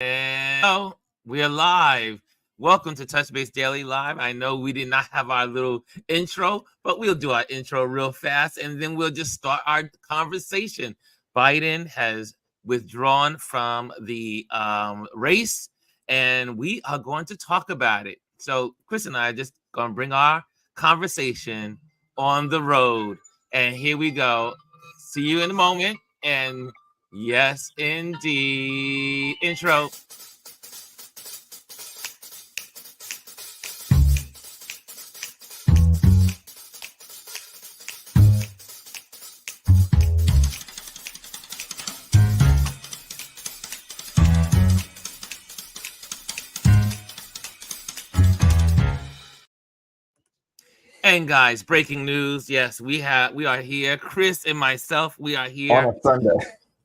And we are live. Welcome to Touch Base Daily Live. I know we did not have our little intro, but we'll do our intro real fast and then we'll just start our conversation. Biden has withdrawn from the race and we are going to talk about it. So Chris and I are just going to bring our conversation on the road. And here we go. See you in a moment. And yes, indeed. Intro. And guys, breaking news. Yes, we are here. Chris and myself, we are here on a Sunday.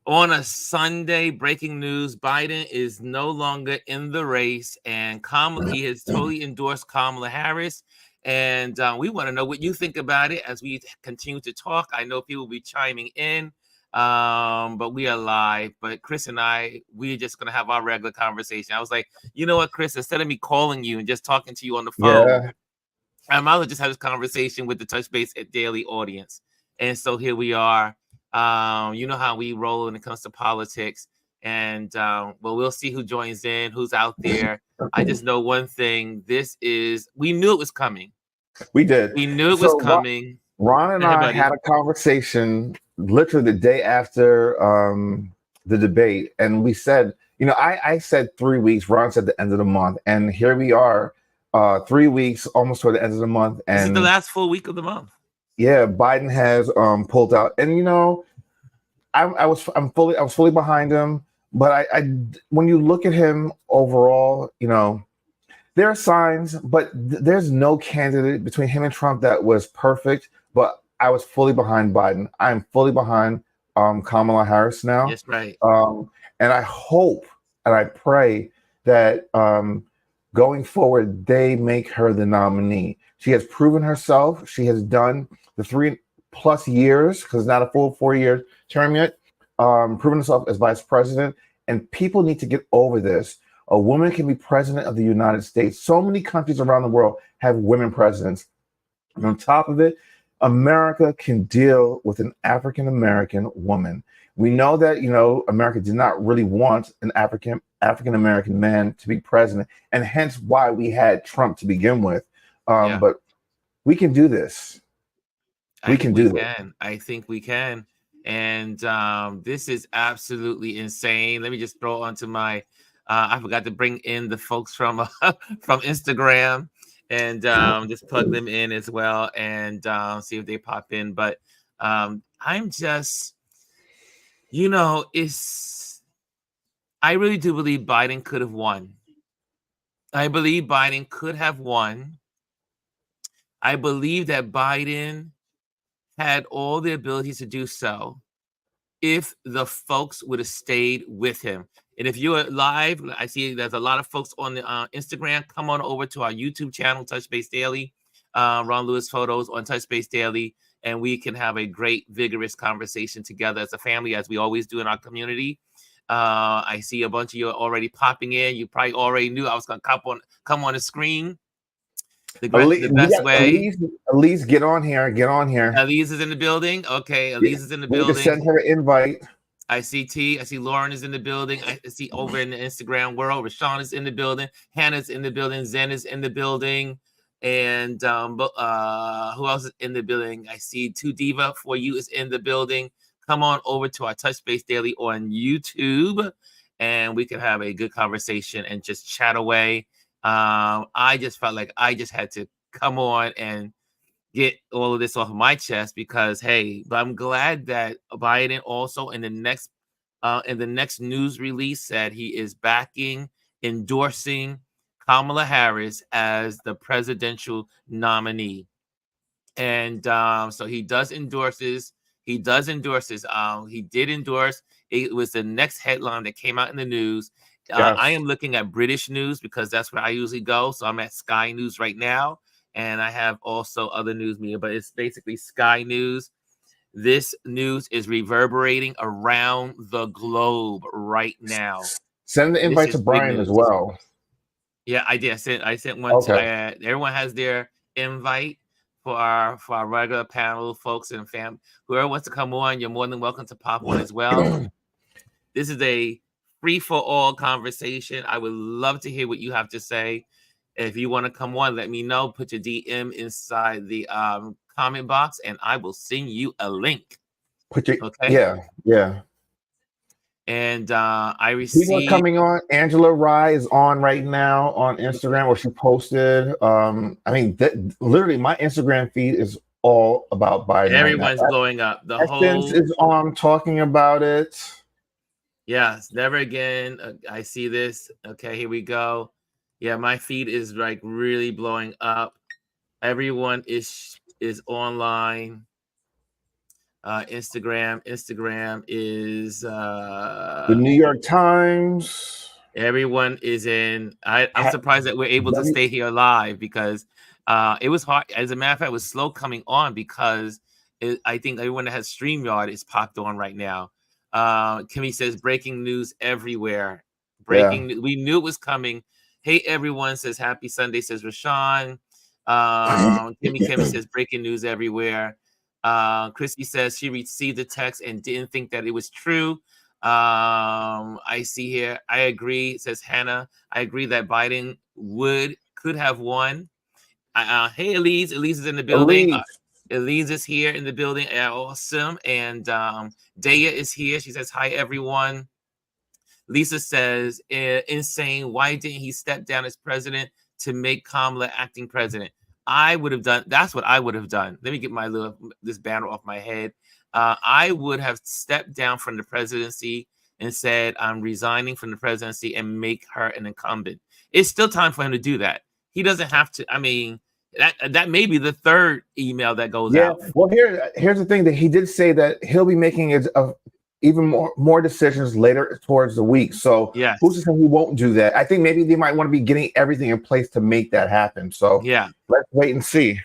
On a Sunday, breaking news: Biden is no longer in the race, and he has totally endorsed Kamala Harris. And we want to know what you think about it as we continue to talk. I know people will be chiming in, but we are live. But Chris and I, we're just going to have our regular conversation. I was like, you know what, Chris? Instead of me calling you and just talking to you on the phone, I might as well just have this conversation with the Touch Base at Daily audience. And so here we are. You know how we roll when it comes to politics. And we'll see who joins in, who's out there. I just know one thing. We knew it was coming. We did. We knew it was coming. Ron and I had a conversation literally the day after the debate. And we said, I said 3 weeks. Ron said the end of the month. And here we are. 3 weeks, almost toward the end of the month, and this is the last full week of the month. Yeah, Biden has pulled out, and I was fully behind him. But I when you look at him overall, there are signs, but there's no candidate between him and Trump that was perfect. But I was fully behind Biden. I'm fully behind Kamala Harris now. Yes, right. And I hope and I pray that going forward, they make her the nominee. She has proven herself. She has done the 3+ years, because it's not a full 4-year term yet, proven herself as vice president. And people need to get over this. A woman can be president of the United States. So many countries around the world have women presidents. And on top of it, America can deal with an African-American woman. We know that, America did not really want an African-American man to be president, and hence why we had Trump to begin with. But we can do this. I think we can. And this is absolutely insane. Let me just throw onto my, I forgot to bring in the folks from Instagram and just plug them in as well and see if they pop in. But I'm just, I really do believe Biden could have won. I believe Biden could have won. I believe that Biden had all the abilities to do so if the folks would have stayed with him. And if you're live, I see there's a lot of folks on the Instagram. Come on over to our YouTube channel, Touch Base Daily, Ron Lewis Photos on Touch Base Daily, and we can have a great, vigorous conversation together as a family, as we always do in our community. I see a bunch of you already popping in. You probably already knew I was going to come on the screen. The best way. Alieze, get on here. Alieze is in the building. Okay, Alieze is in the building. Send her an invite. I see Lauren is in the building. I see over in the Instagram world, Rashawn is in the building. Hannah's in the building. Zen is in the building. And who else is in the building? I see 2 Diva for you is in the building. Come on over to our Touch Base Daily on YouTube, and we can have a good conversation and just chat away. I just felt like I just had to come on and get all of this off my chest because, hey, but I'm glad that Biden also in the next news release said he is endorsing Kamala Harris as the presidential nominee. And so he does endorse this. He did endorse. It was the next headline that came out in the news. Yes. I am looking at British news because that's where I usually go. So I'm at Sky News right now. And I have also other news media, but it's basically Sky News. This news is reverberating around the globe right now. Send the This invite is to big Bryan as news. well. Yeah, I did. I sent one to everyone has their invite for our regular panel folks and fam. Whoever wants to come on, you're more than welcome to pop on as well. This is a free for all conversation. I would love to hear what you have to say. If you want to come on, let me know. Put your DM inside the comment box, and I will send you a link. Yeah. And I People are received. coming on. Angela Rye is on right now on Instagram, where she posted. I mean, literally, my Instagram feed is all about Biden. Everyone's right now. blowing up. The Essence whole is on talking about it. Yes, never again. I see this. Okay, here we go. Yeah, my feed is like really blowing up. Everyone is online. Instagram is The New York Times. Everyone is in. I'm surprised that we're able to stay here live because it was hard. As a matter of fact, it was slow coming on because I think everyone that has StreamYard is popped on right now. Kimmy says breaking news everywhere. We knew it was coming. Hey everyone, says happy Sunday, says Rashawn. Kimmy says breaking news everywhere. Christy says she received the text and didn't think that it was true. I see here. I agree, says Hannah. I agree that Biden could have won. Hey, Alieze. Alieze is in the building. Alieze is here in the building. Awesome. And Daya is here. She says, hi, everyone. Lisa says, insane. Why didn't he step down as president to make Kamala acting president? I would have done. That's what I would have done. Let me get this banner off my head. I would have stepped down from the presidency and said, I'm resigning from the presidency and make her an incumbent. It's still time for him to do that. He doesn't have to. I mean, that may be the third email that goes out. Well, here's the thing that he did say that he'll be making even more decisions later towards the week. So who's to say he won't do that? I think maybe they might want to be getting everything in place to make that happen. So let's wait and see.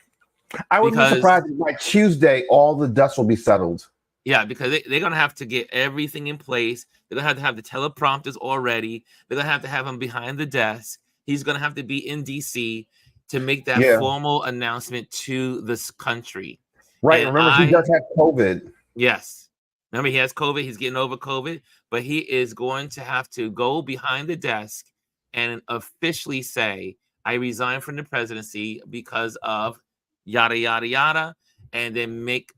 I wouldn't be surprised if by Tuesday all the dust will be settled. Yeah, because they're going to have to get everything in place. They're going to have the teleprompters already. They're going to have him behind the desk. He's going to have to be in D.C. to make that formal announcement to this country. Right. And remember, he does have COVID. Yes. Remember, he has COVID. He's getting over COVID. But he is going to have to go behind the desk and officially say, I resign from the presidency because of yada, yada, yada. And then make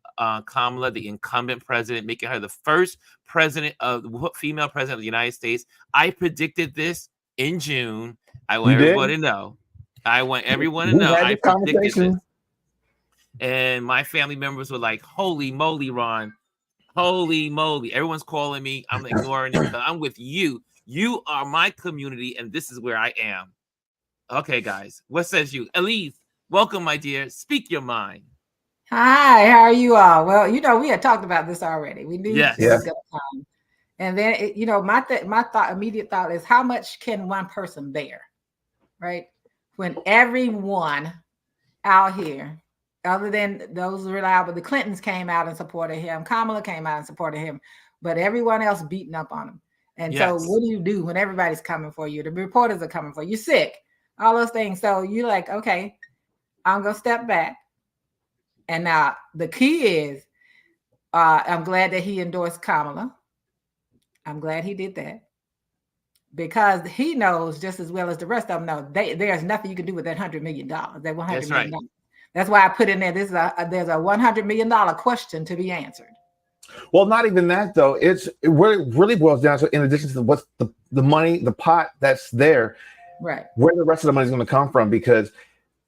Kamala the incumbent president, making her the first female president of the United States. I predicted this in June. I want everybody to know. I want everyone to know I predicted this. And my family members were like, holy moly, Ron. Holy moly. Everyone's calling me. I'm ignoring it. I'm with you. You are my community, and this is where I am. Okay, guys. What says you? Alieze, welcome, my dear. Speak your mind. Hi, how are you all? Well, we had talked about this already. We knew this was going to come. And then, my immediate thought is, how much can one person bear, right? When everyone out here, other than those reliable, the Clintons came out and supported him, Kamala came out and supported him, but everyone else beating up on him. And so what do you do when everybody's coming for you? The reporters are coming for you, you're sick, all those things. So you're like, okay, I'm going to step back. And now the key is, I'm glad that he endorsed Kamala. I'm glad he did that, because he knows just as well as the rest of them know there's nothing you can do with that $100 million. That $100 million. Right. That's why I put in there. There's a $100 million question to be answered. Well, not even that though. It really boils down to, in addition to what's the money, the pot that's there, right? Where the rest of the money is going to come from, because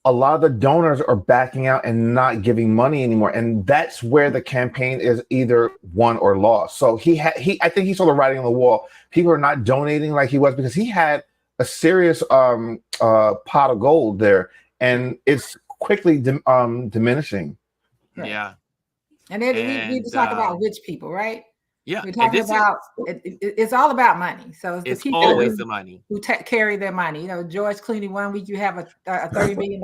a lot of the donors are backing out and not giving money anymore, and that's where the campaign is either won or lost. So I think he saw the writing on the wall. People are not donating like he was, because he had a serious pot of gold there, and it's quickly diminishing. Right. Yeah, and then we need to talk about rich people, right? Yeah, we're talking about it's all about money. So it's the people always the money who carry their money. George Clooney, one week you have a $30 million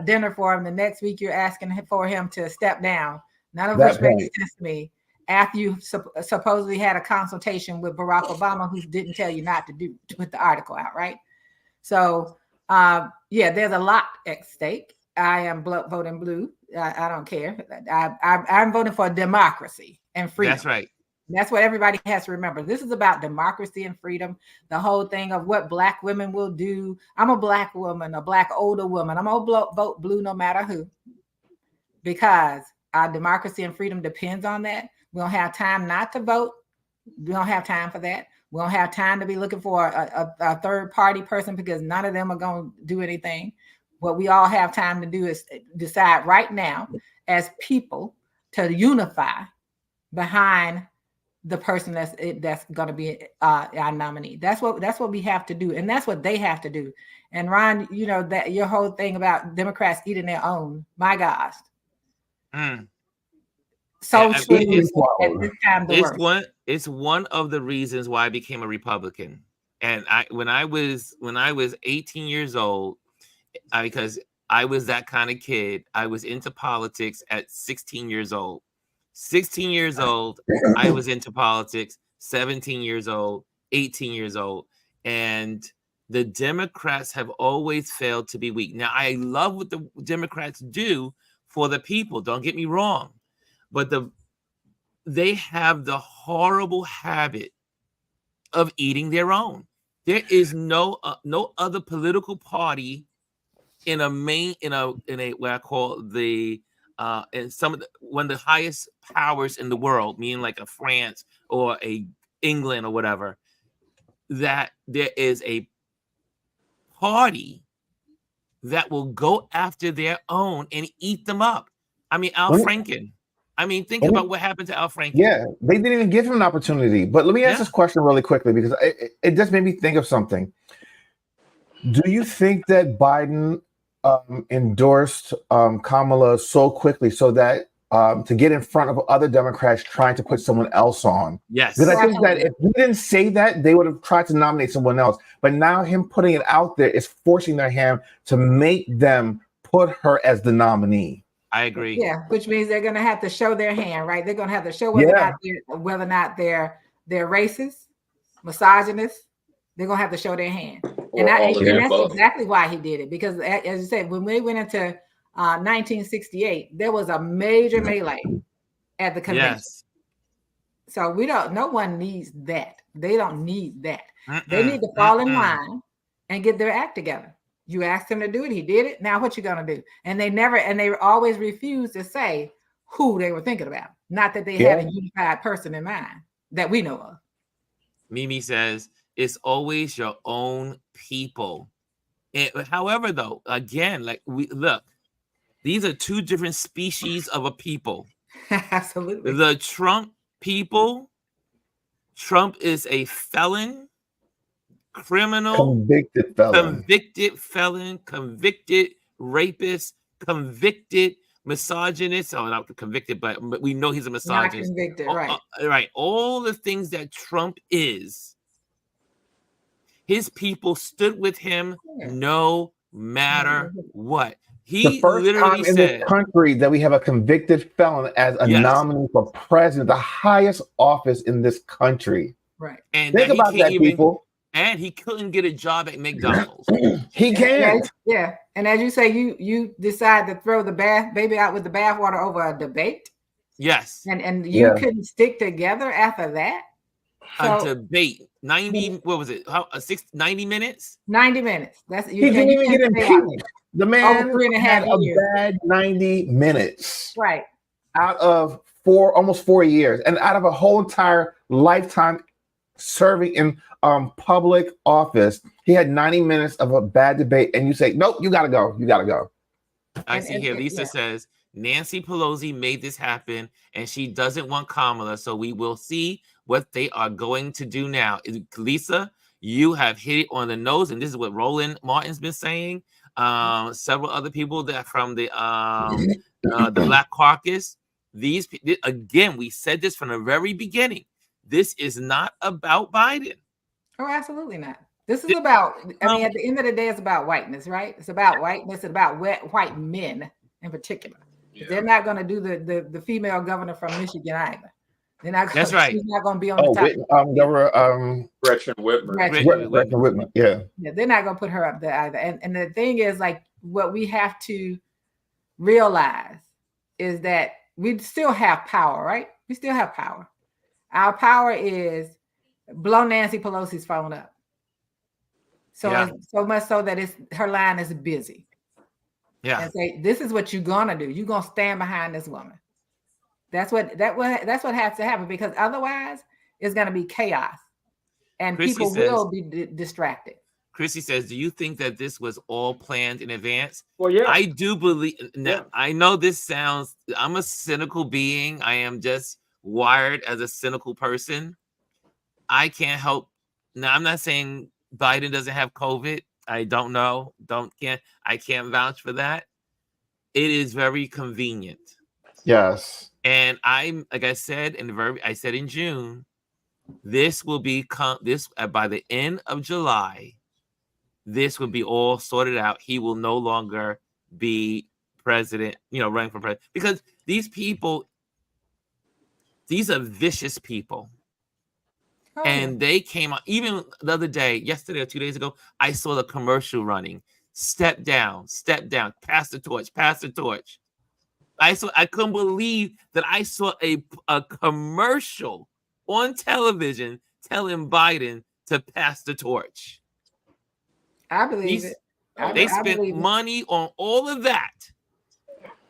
dinner for him. The next week you're asking for him to step down. None of which makes sense to me. after you supposedly had a consultation with Barack Obama, who didn't tell you not to put the article out, right? So, there's a lot at stake. I am voting blue. I don't care. I'm voting for democracy and freedom. That's right. That's what everybody has to remember. This is about democracy and freedom. The whole thing of what Black women will do. I'm a Black woman, a Black older woman. I'm gonna vote blue no matter who, because our democracy and freedom depends on that. We don't have time not to vote. We don't have time for that. We don't have time to be looking for a third party person, because none of them are going to do anything. What we all have time to do is decide right now as people to unify behind the person that's going to be our nominee. That's what we have to do, and that's what they have to do. And Ron, that your whole thing about Democrats eating their own, my gosh. So true. It's one of the reasons why I became a Republican. And when I was 18 years old, because I was that kind of kid, I was into politics at 16 years old. 16 years old, I was into politics. 17 years old, 18 years old, and the Democrats have always failed to be weak. Now, I love what the Democrats do for the people. Don't get me wrong, but they have the horrible habit of eating their own. There is no other political party in what I call the and some of one of the highest powers in the world, meaning like a France or a England or whatever, that there is a party that will go after their own and eat them up. I mean, Al Franken. I mean, think about what happened to Al Franken. Yeah, they didn't even give him an opportunity. But let me ask this question really quickly, because it just made me think of something. Do you think that Biden endorsed Kamala so quickly so that to get in front of other Democrats trying to put someone else on? Yes. Because I think that if he didn't say that, they would have tried to nominate someone else. But now him putting it out there is forcing their hand to make them put her as the nominee. I agree. Yeah, which means they're going to have to show their hand, right? They're going to have to show whether or not they're racist, misogynist. They're going to have to show their hand. And that's exactly why he did it. Because as you said, when we went into 1968, there was a major melee at the convention. Yes. So no one needs that. They don't need that. They need to fall in line and get their act together. You asked him to do it. He did it. Now what you going to do? And they always refuse to say who they were thinking about. Not that they have a unified person in mind that we know of. Mimi says, it's always your own people. However, though, again, these are two different species of a people. Absolutely. The Trump people, Trump is a felon, criminal, convicted felon, convicted rapist, convicted misogynist. Oh, not convicted, but we know he's a misogynist. Not convicted, right. Right. All the things that Trump is, his people stood with him no matter what. He the first literally time in this country that we have a convicted felon as a nominee for president, the highest office in this country. Right. And think about that, people. And he couldn't get a job at McDonald's. He can't. Yeah. And as you say, you decide to throw the baby out with the bathwater over a debate. Yes. And you couldn't stick together after that. A debate. 90, what was it? 90 minutes? 90 minutes. He didn't even get impeached. The man had a bad 90 minutes. Right. Out of almost 4 years. And out of a whole entire lifetime serving in public office, he had 90 minutes of a bad debate. And you say, nope, you got to go. You got to go. I see here. Lisa says, Nancy Pelosi made this happen and she doesn't want Kamala. So we will see what they are going to do now. Lisa, you have hit it on the nose. And this is what Roland Martin's been saying. Several other people that from the Black Caucus. These again, we said this from the very beginning. This is not about Biden. Oh, absolutely not. This is about, I mean, at the end of the day, it's about whiteness, right? It's about whiteness. It's about white men in particular. Yeah. They're not going to do the female governor from Michigan either. That's right. She's not going to be on the top. Gretchen Whitmer. Gretchen Whitmer. Yeah, they're not going to put her up there either. And the thing is, like, what we have to realize is that we still have power, right? We still have power. Our power is blow Nancy Pelosi's phone up. So much so that her line is busy. Yeah. And say, this is what you're gonna do. You're gonna stand behind this woman. That's what has to happen, because otherwise it's gonna be chaos, and people will be distracted. Chrissy says, do you think that this was all planned in advance? Well, yeah. I do believe. Now, I know this sounds, I'm a cynical being. I am just wired as a cynical person. I can't help. Now, I'm not saying Biden doesn't have COVID. I don't know. I can't vouch for that. It is very convenient. Yes. And like I said in June, this will be by the end of July. This will be all sorted out. He will no longer be president, running for president, because these are vicious people. Oh, and they came out, even the other day, yesterday or 2 days ago, I saw the commercial running. Step down, pass the torch. I couldn't believe that I saw a commercial on television telling Biden to pass the torch. I believe it. They spent money on all of that.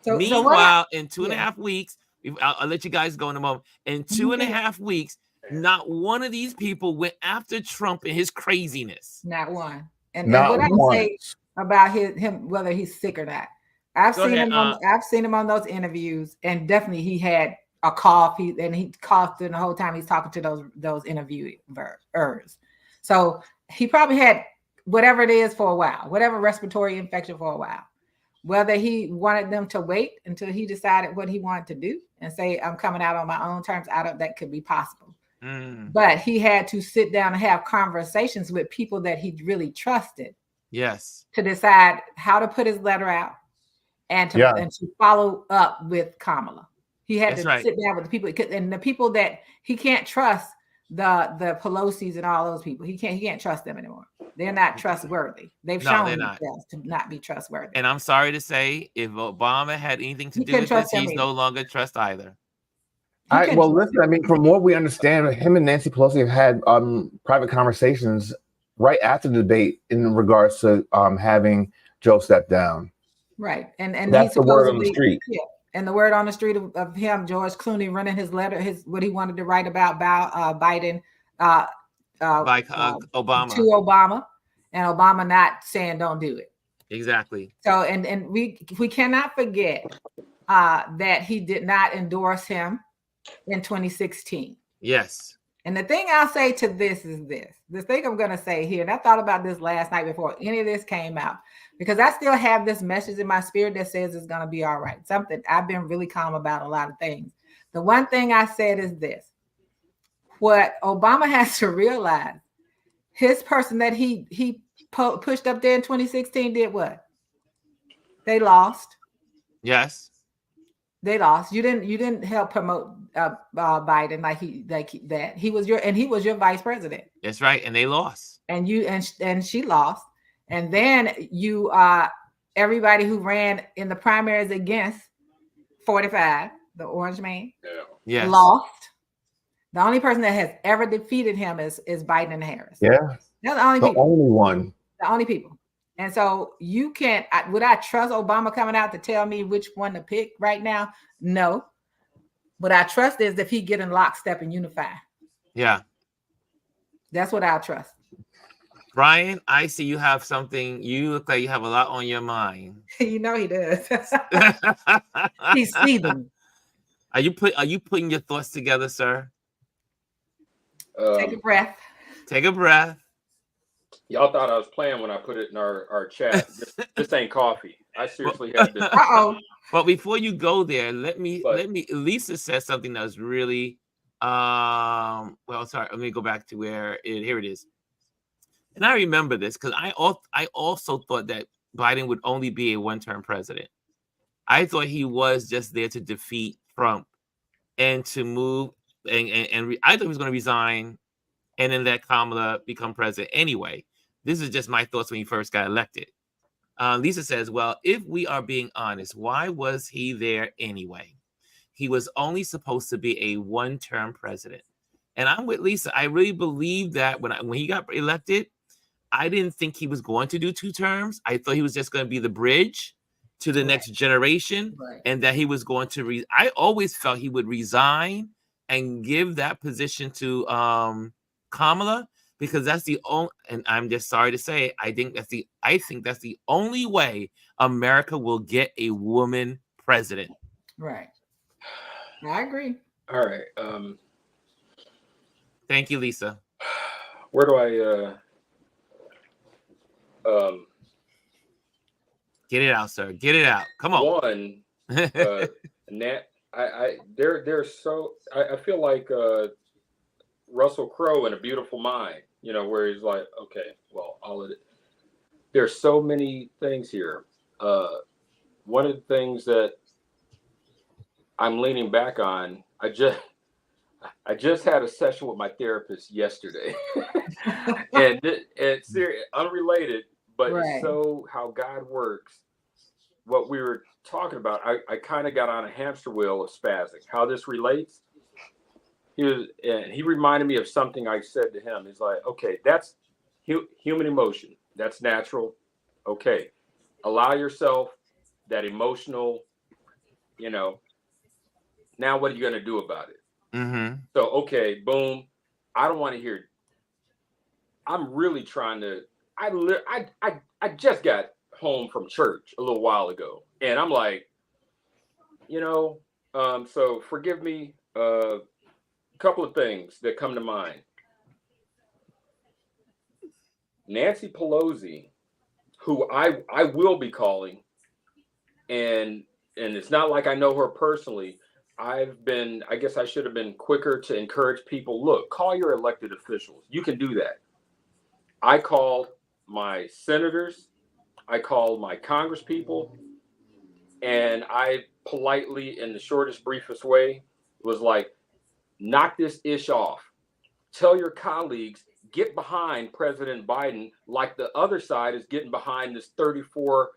Meanwhile, in 2.5 weeks, I'll let you guys go in a moment. In 2.5 weeks, not one of these people went after Trump and his craziness. Not one. And what I say about him, whether he's sick or not, I've seen him on those interviews, and definitely he had a cough. He coughed the whole time he's talking to those interviewers. So he probably had whatever it is for a while, whatever respiratory infection for a while. Whether he wanted them to wait until he decided what he wanted to do and say, I'm coming out on my own terms, that could be possible. But he had to sit down and have conversations with people that he really trusted. Yes. To decide how to put his letter out and to follow up with Kamala. He had to sit down with the people, and the people that he can't trust, the Pelosi's and all those people. He can't trust them anymore. They're not trustworthy. They've shown themselves to not be trustworthy. And I'm sorry to say, if Obama had anything to do with this, he's no longer trust either. Listen, I mean, from what we understand, him and Nancy Pelosi have had private conversations right after the debate in regards to having Joe step down. Right. And that's the word on the street. Yeah. And the word on the street of him, George Clooney, running his letter, what he wanted to write about Biden Obama to Obama, and Obama not saying don't do it. Exactly. So and we cannot forget that he did not endorse him in 2016. Yes. And the thing I'll say to this is the thing I'm going to say here, and I thought about this last night before any of this came out, because I still have this message in my spirit that says it's going to be all right. Something I've been really calm about a lot of things. The one thing I said is this: what Obama has to realize, his person that he pushed up there in 2016 did what? They lost. Yes. They lost. You didn't help promote Biden like that. He was your vice president. That's right, and they lost. And she lost. And then you everybody who ran in the primaries against 45, the orange man, lost. The only person that has ever defeated him is Biden and Harris. Yeah, they're the only people. Only one. The only people. And so you can't. Would I trust Obama coming out to tell me which one to pick right now? No. What I trust is if he get in lockstep and unify. Yeah. That's what I trust. Bryan, I see you have something. You look like you have a lot on your mind. You know he does. He's seething. Are you putting your thoughts together, sir? Take a breath. Take a breath. Y'all thought I was playing when I put it in our chat. This ain't coffee. I seriously had to. But before you go there, let me. Lisa said something that was really. Sorry. Let me go back to here it is. And I remember this because I also thought that Biden would only be a one-term president. I thought he was just there to defeat Trump and to move I thought he was going to resign and then let Kamala become president anyway. This is just my thoughts when he first got elected. Lisa says, well, if we are being honest, why was he there anyway? He was only supposed to be a one-term president. And I'm with Lisa. I really believe that when he got elected, I didn't think he was going to do 2 terms. I thought he was just going to be the bridge to the next generation, and that he was going to I always felt he would resign and give that position to Kamala, because that's the only, and I'm just sorry to say, I think that's the only way America will get a woman president. Right. I agree. All right. Thank you, Lisa. Where do I get it out, sir? Get it out. Come on. One, Nat, they're so, I feel like Russell Crowe in A Beautiful Mind, you know, where he's like, okay, well, all of it. There's so many things here. One of the things that I'm leaning back on, I just had a session with my therapist yesterday, and it's serious, unrelated, but it's so how God works. What we were talking about, I kind of got on a hamster wheel of spazzing. How this relates, he reminded me of something I said to him. He's like, okay, that's human emotion. That's natural. Okay, allow yourself that emotional, you know. Now what are you going to do about it? Mm-hmm. So, okay, boom. I don't want to hear. I'm really trying to. I just got home from church a little while ago, and I'm like, you know, so forgive me. A couple of things that come to mind. Nancy Pelosi, who I will be calling, and it's not like I know her personally. I guess I should have been quicker to encourage people. Look, call your elected officials. You can do that. I called my senators. I called my congresspeople. And I politely, in the shortest, briefest way, was like, knock this ish off. Tell your colleagues, get behind President Biden like the other side is getting behind this 34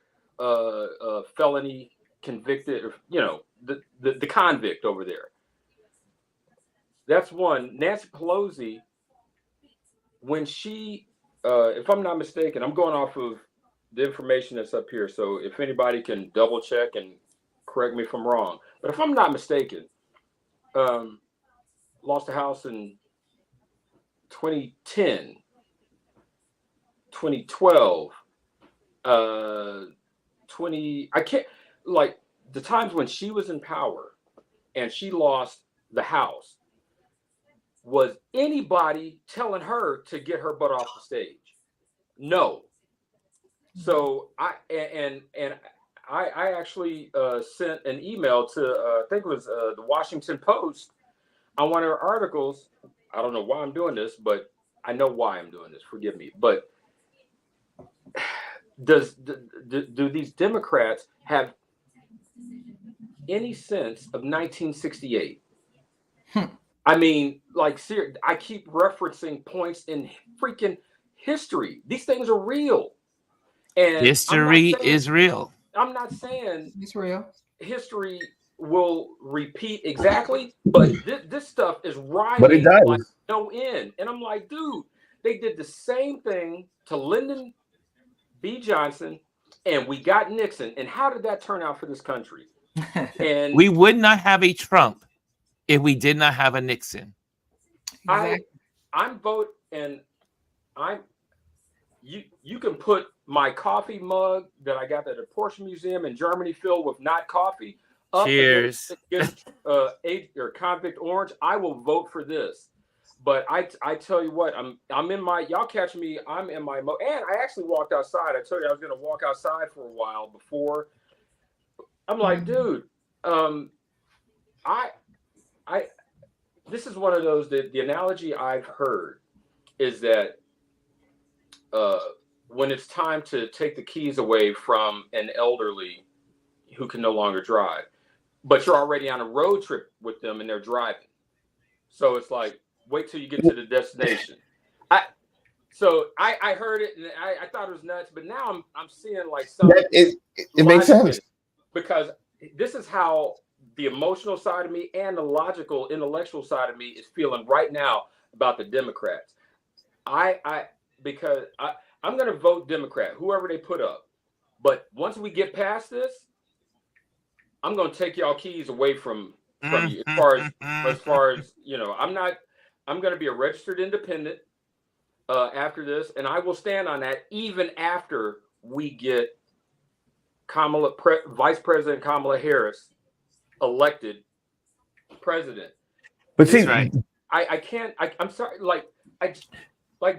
felony convicted, you know, the convict over there. That's one. Nancy Pelosi, when she, if I'm not mistaken, I'm going off of the information that's up here. So if anybody can double check and correct me if I'm wrong, but if I'm not mistaken, lost the House in 2010, 2012, I can't, like, the times when she was in power and she lost the House, was anybody telling her to get her butt off the stage? No. So I actually sent an email to I think it was the Washington Post on one of her articles. I don't know why I'm doing this, but I know why I'm doing this. Forgive me. But do these Democrats have any sense of 1968? I mean, like, I keep referencing points in freaking history. These things are real. And history is real. I'm not saying it's real. History will repeat exactly, but this stuff is rhyming, but it does. Like no end. And I'm like, dude, they did the same thing to Lyndon B. Johnson, and we got Nixon. And how did that turn out for this country? And we would not have a Trump if we did not have a Nixon. I'm vote, and you can put my coffee mug that I got at the Porsche Museum in Germany filled with not coffee up. Cheers. Against or convict orange. I will vote for this. But I tell you what, I'm in my, y'all catch me, I'm in my mode. And I actually walked outside. I told you I was going to walk outside for a while before. I'm like, dude, this is one of those, the analogy I've heard is that when it's time to take the keys away from an elderly who can no longer drive, but you're already on a road trip with them and they're driving. So it's like, wait till you get to the destination. I heard it and I thought it was nuts, but now I'm seeing like some it makes sense, because this is how the emotional side of me and the logical, intellectual side of me is feeling right now about the Democrats. Because I'm going to vote Democrat, whoever they put up. But once we get past this, I'm going to take y'all keys away from you. As far as you know, I'm going to be a registered independent after this, and I will stand on that even after we get Vice President Kamala Harris elected president. But see, right. I can't. I'm sorry.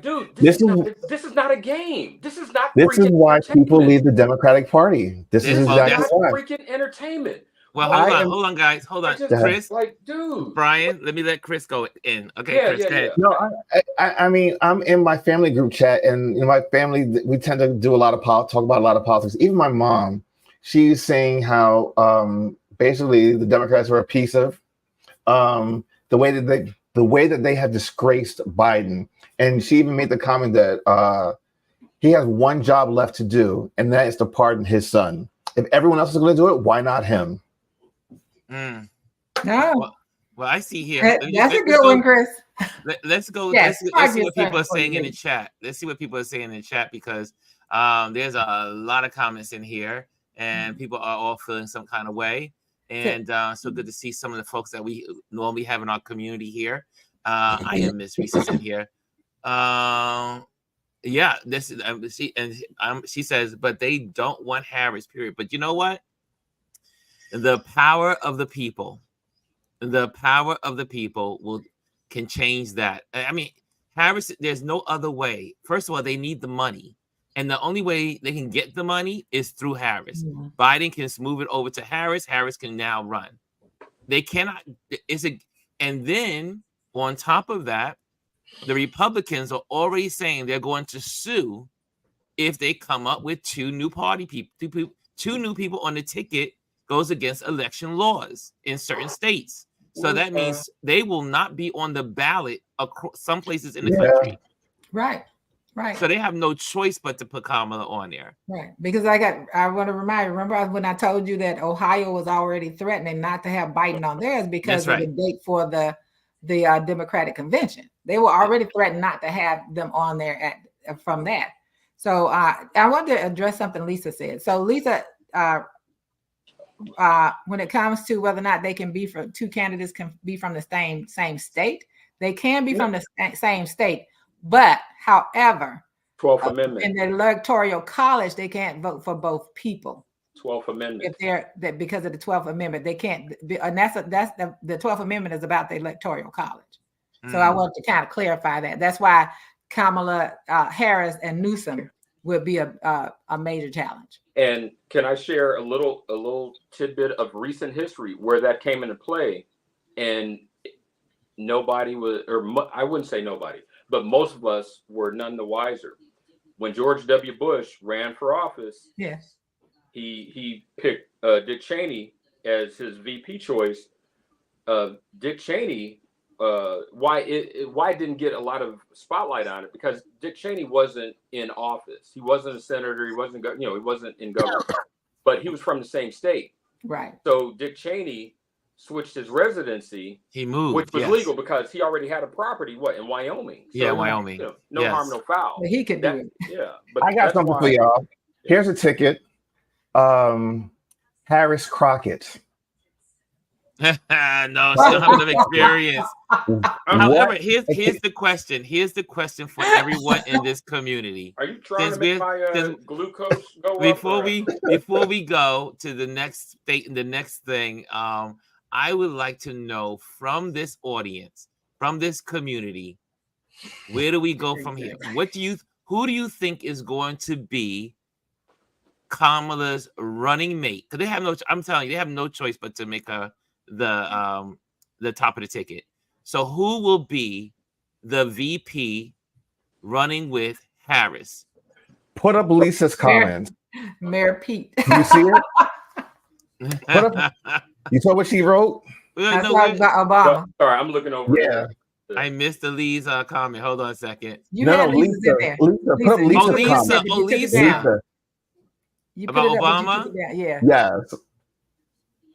Dude, this is not a game. This is not. This is why people leave the Democratic Party. This is exactly why. Freaking entertainment. Well, hold on, guys. Hold on, Chris. Dude. Brian, let me let Chris go in. Okay, Chris, go ahead. No, I mean, I'm in my family group chat, and my family, we tend to do talk about a lot of politics. Even my mom, she's saying how basically the Democrats are a piece of the way that they have disgraced Biden. And she even made the comment that he has one job left to do, and that is to pardon his son. If everyone else is going to do it, why not him? No. Well, I see here. That's a good one, Chris. Let's go. Yes, let's see what people are saying in the chat. Let's see what people are saying in the chat, because there's a lot of comments in here, and people are all feeling some kind of way. And so good to see some of the folks that we normally have in our community here. I am Miss Reese in here. Yeah, this is she says, but they don't want Harris, period. But you know what? The power of the people can change that. I mean, Harris, there's no other way. First of all, they need the money, and the only way they can get the money is through Harris. Biden can move it over to Harris. Harris can now run. They cannot. And then on top of that, the Republicans are already saying they're going to sue if they come up with two new people on the ticket goes against election laws in certain states. So that means they will not be on the ballot across some places in the country. Right. So they have no choice but to put Kamala on there. Right. Because I want to remember when I told you that Ohio was already threatening not to have Biden on theirs because of the date for the Democratic convention. They were already threatened not to have them on there from that. So I wanted to address something Lisa said. So Lisa, when it comes to whether or not they can be from two candidates can be from the same state, they can be from the same state. But however, 12th Amendment in the Electoral College, they can't vote for both people. 12th Amendment. If because of the 12th Amendment, they can't. And that's the 12th Amendment is about the Electoral College. So I want to kind of clarify that. That's why Kamala Harris and Newsom would be a major challenge. And can I share a little tidbit of recent history where that came into play, and nobody was, or I wouldn't say nobody, but most of us were none the wiser. When George W. Bush ran for office, yes, he picked Dick Cheney as his VP choice. Dick Cheney, why it didn't get a lot of spotlight on it, because Dick Cheney wasn't in office. He wasn't a senator. He wasn't, he wasn't in government, but he was from the same state. Right. So Dick Cheney switched his residency. He moved, which was legal because he already had a property in Wyoming. So, Wyoming. No harm, no foul. But he could do it. Yeah, but I got something for y'all. Here's a ticket. Harris Crockett. No, she don't have enough experience. However, here's the question. Here's the question for everyone in this community. Are you trying to make my glucose go up? Before we go to the next state, the next thing, I would like to know from this audience, from this community, where do we go from here? Who do you think is going to be Kamala's running mate? Because they have I'm telling you, they have no choice but to make her the top of the ticket. So who will be the VP running with Harris? Put up Lisa's comments. Mayor Pete. You see it? You saw what she wrote? about Obama. Sorry, I'm looking over. Yeah. I missed the Lee's comment. Hold on a second. You had Lisa's in there. Lisa, put up Lisa's comment. Lisa. You About put it up, Obama? Yeah. Yes.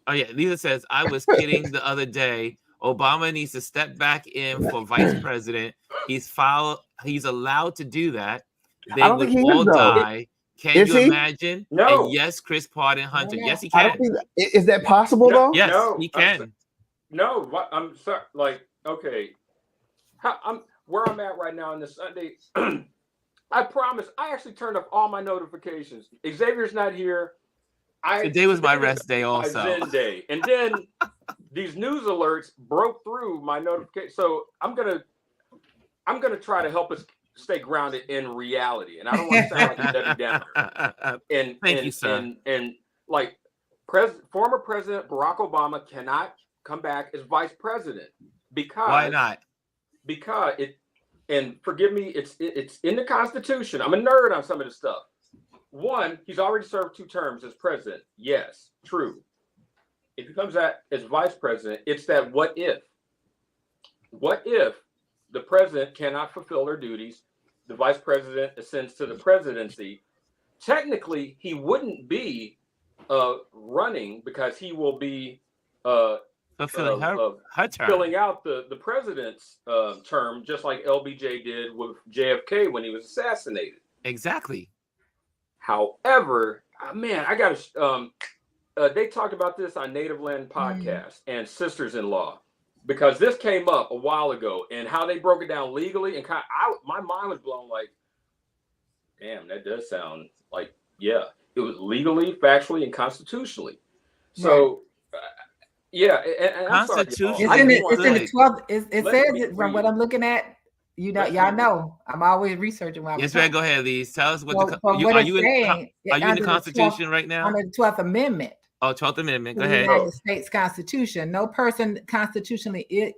Oh yeah, Lisa says, I was kidding the other day. Obama needs to step back in for vice president. He's allowed to do that. They would all die. Can you imagine? No. And yes, Chris pardon Hunter. No. Yes, he can. Is that possible though? Yes, he can. No, I'm sorry. Like, okay, where I'm at right now on this Sunday. I promise. I actually turned off all my notifications. Xavier's not here. Today was my rest day also. My Zen day. And then these news alerts broke through my notification. So I'm gonna try to help us stay grounded in reality. And I don't want to sound like a Debbie Downer. Thank you, sir. And like former President Barack Obama cannot come back as vice president because why not? Because and forgive me, it's in the Constitution. I'm a nerd on some of this stuff. One, he's already served 2 terms as president. Yes, true. If he comes out as vice president, it's that what if? What if the president cannot fulfill their duties? The vice president ascends to the presidency. Technically, he wouldn't be running because he will be fulfilling her term. Filling out the president's term, just like LBJ did with JFK when he was assassinated. Exactly. However, man, I got to. They talked about this on Native Land podcast and Sisters-in-Law, because this came up a while ago, and how they broke it down legally, and my mind was blown. Like, damn, that does sound like, yeah, it was legally, factually, and constitutionally. So, yeah, and I'm sorry, it's in the 12th. It says it from what I'm looking at. Y'all know I'm always researching. Yes, right. Go ahead, Lise. Tell us what are you in the Constitution right now? Under the 12th Amendment. Oh, 12th Amendment. Go ahead. United States Constitution. No person constitutionally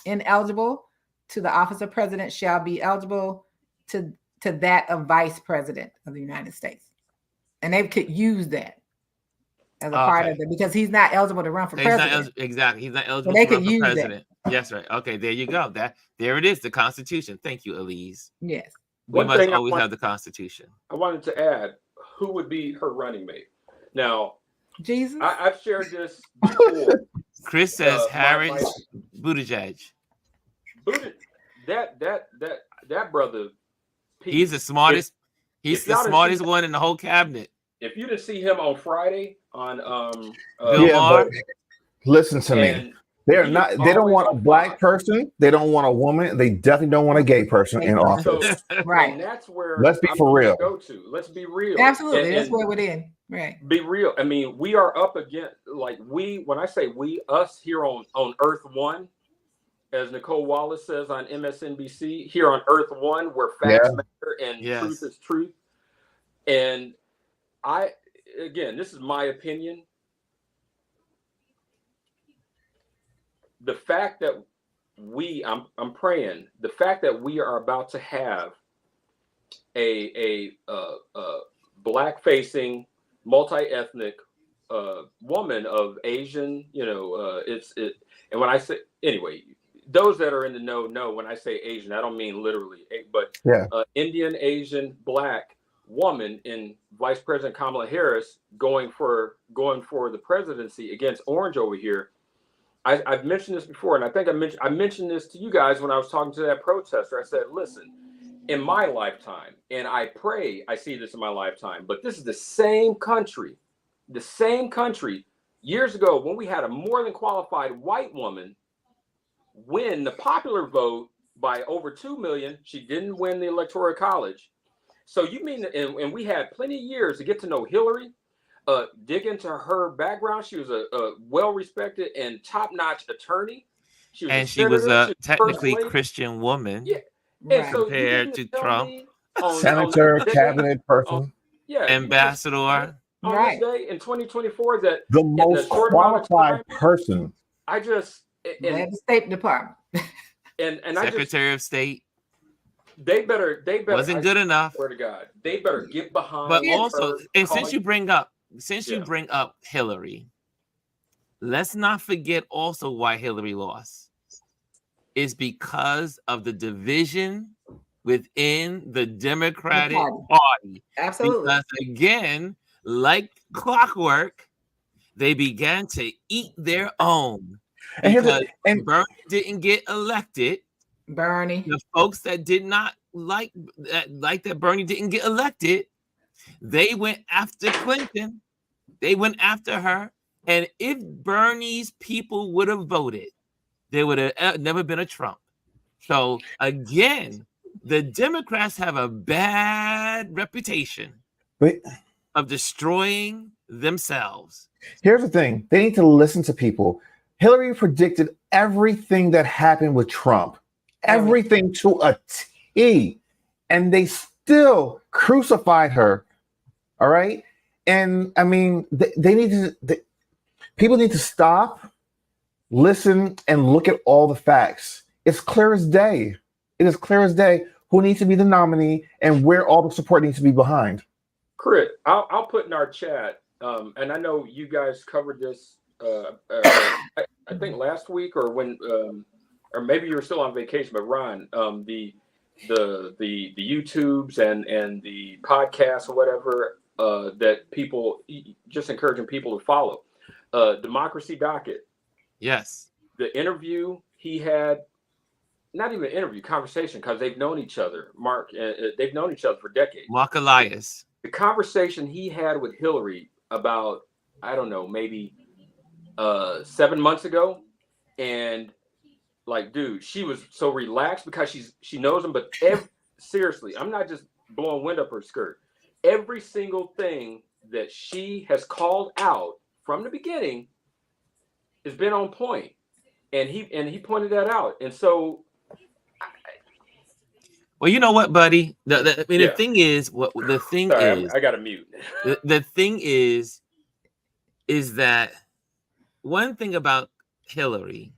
ineligible to the office of president shall be eligible to that of vice president of the United States, and they could use that as a part of it because he's not eligible to run for president. Exactly, he's not eligible to run for president. Yes, right. Okay, there you go. There it is, the Constitution. Thank you, Alieze. Yes. We must always have the Constitution. I wanted to add, who would be her running mate? Now, Jesus. I've shared this before. Chris says Harris, Buttigieg. That brother. Pete, he's the smartest. He's the smartest one in the whole cabinet. If you didn't see him on Friday on Bill Maher, listen to me. They're not. They don't want a black person. They don't want a woman. They definitely don't want a gay person in office. Right. And that's where. Let's be for real. Let's be real. Absolutely. That's where we're in. Right. Be real. I mean, we are up against, like, when I say we, us here on Earth One, as Nicole Wallace says on MSNBC, here on Earth One, where facts matter and truth is truth. And this is my opinion. The fact that I'm praying, the fact that we are about to have a black-facing, multi-ethnic woman of Asian, and when I say, anyway, those that are in the know when I say Asian, I don't mean literally, but Indian, Asian, black woman in Vice President Kamala Harris going for the presidency against Orange over here. I've mentioned this before, and I think I mentioned this to you guys when I was talking to that protester. I said, listen, in my lifetime, and I pray I see this in my lifetime, but this is the same country years ago when we had a more than qualified white woman win the popular vote by over 2 million. She didn't win the Electoral College. So you mean, and we had plenty of years to get to know Hillary, dig into her background. She was a well-respected and top-notch attorney. She was a technically Christian woman. Yeah. Right. So compared to Trump. Senator, cabinet person. Ambassador. On this day in 2024, that the most qualified person. I just the State Department and Secretary of State. They better wasn't good enough. Swear to God, they better get behind. But also, and since you bring up Hillary, let's not forget also why Hillary lost. It's because of the division within the Democratic Party. Absolutely. Because again, like clockwork, they began to eat their own. Because Bernie didn't get elected. The folks that did not like that Bernie didn't get elected, they went after Clinton. They went after her. And if Bernie's people would have voted, there would have never been a Trump. So again, the Democrats have a bad reputation of destroying themselves. Here's the thing. They need to listen to people. Hillary predicted everything that happened with Trump, everything to a T, and they still crucified her. All right. And I mean, people need to stop, listen, and look at all the facts. It's clear as day. It is clear as day who needs to be the nominee and where all the support needs to be behind. Crit, I'll put in our chat, and I know you guys covered this. I think last week or when, or maybe you were still on vacation. But Ron, the YouTubes and the podcasts or whatever that people, just encouraging people to follow. Democracy Docket. Yes. The interview he had, not even interview, conversation, because they've known each other. Mark, they've known each other for decades. Mark Alieze. The conversation he had with Hillary about, I don't know, maybe 7 months ago, and like, dude, she was so relaxed because she knows him. But seriously, I'm not just blowing wind up her skirt. Every single thing that she has called out from the beginning has been on point, and he pointed that out. And so, well, you know what, buddy? The thing is, I got to mute. The thing is that one thing about Hillary,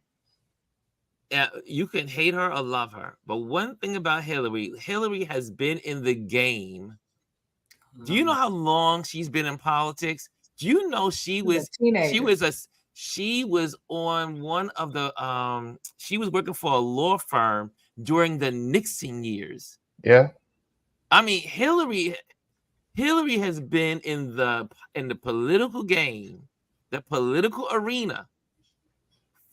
you can hate her or love her, but one thing about Hillary has been in the game. Do you know how long she's been in politics? Do you know she was on one of the she was working for a law firm during the Nixon years. Yeah. I mean, Hillary has been in the political game, the political arena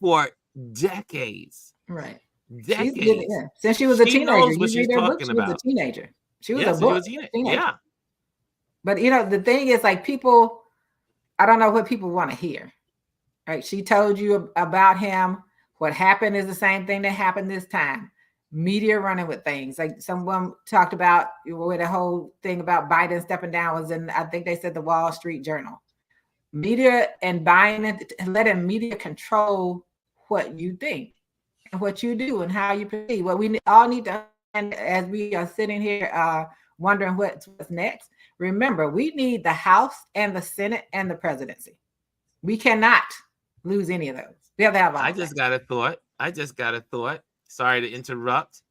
for decades. Right. Decades. Since she was a teenager. Knows what she's talking about. She was a teenager. She was a teenager. Yeah. But the thing is, like, people, I don't know what people want to hear. Right? She told you about him. What happened is the same thing that happened this time. Media running with things. Like someone talked about where the whole thing about Biden stepping down was in, I think they said, the Wall Street Journal. Media and letting media control what you think and what you do and how you proceed. What we all need to understand as we are sitting here wondering what's next. Remember, we need the House and the Senate and the presidency. We cannot lose any of those. We have to have all. I just got a thought. Sorry to interrupt.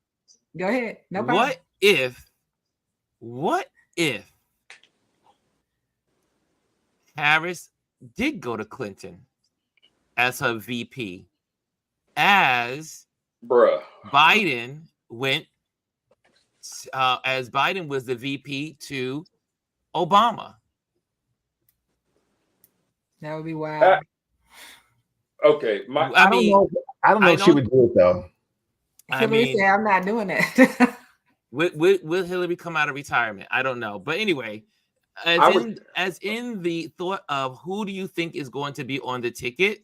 Go ahead. No problem. What if Harris did go to Clinton as her VP, as Biden went, as Biden was the VP to Obama? That would be wild. Okay, I don't know if she would do it though. Hillary said, I'm not doing that. Will Hillary come out of retirement? I don't know. But anyway, as in the thought of who do you think is going to be on the ticket?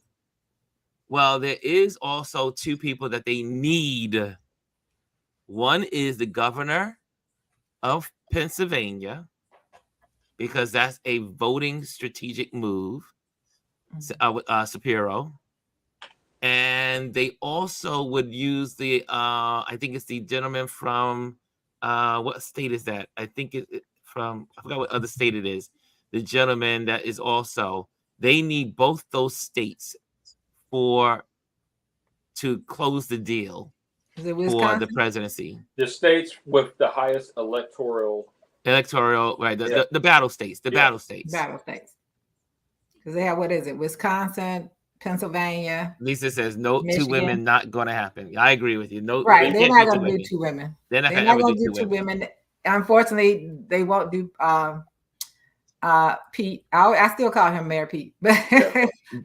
Well, there is also two people that they need. One is the governor of Pennsylvania, because that's a voting strategic move, Shapiro. And they also would use the, I think it's the gentleman from, what state is that? I think I forgot what other state it is. The gentleman that is also, they need both those states to close the deal for the presidency. The states with the highest electoral, right? The battle states. Battle states. Because they have, what is it? Wisconsin, Pennsylvania. Lisa says no, Michigan. 2 women not going to happen. I agree with you. No, right? They're not going to do 2 women. They're not going to do 2 women. Unfortunately, they won't do Pete. I still call him Mayor Pete, but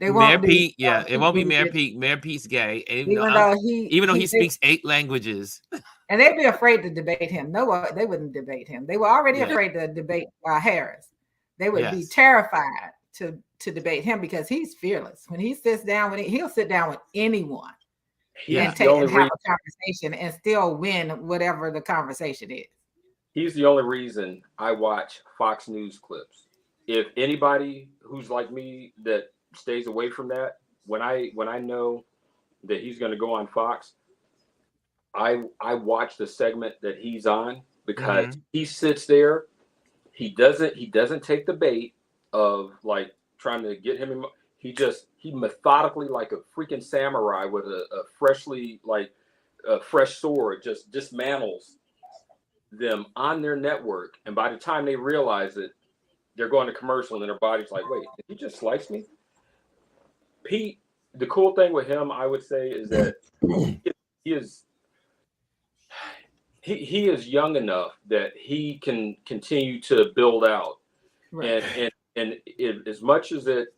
they won't. Mayor Pete, it won't be Mayor Pete. Mayor Pete's gay, even though he speaks 8 languages. And they'd be afraid to debate him. No, they wouldn't debate him. They were already afraid to debate Harris. They would be terrified to debate him because he's fearless. When he sits down, he'll sit down with anyone and have a conversation and still win whatever the conversation is. He's the only reason I watch Fox News clips. If anybody who's like me that stays away from that, when I know that he's going to go on Fox, I watch the segment that he's on because he sits there. He doesn't take the bait of like trying to get him. He methodically, like a freaking samurai with a freshly fresh sword, just dismantles them on their network. And by the time they realize it, they're going to commercial and their body's like, wait, did he just slice me? Pete, the cool thing with him, I would say, is that he is young enough that he can continue to build out. Right. And as much as it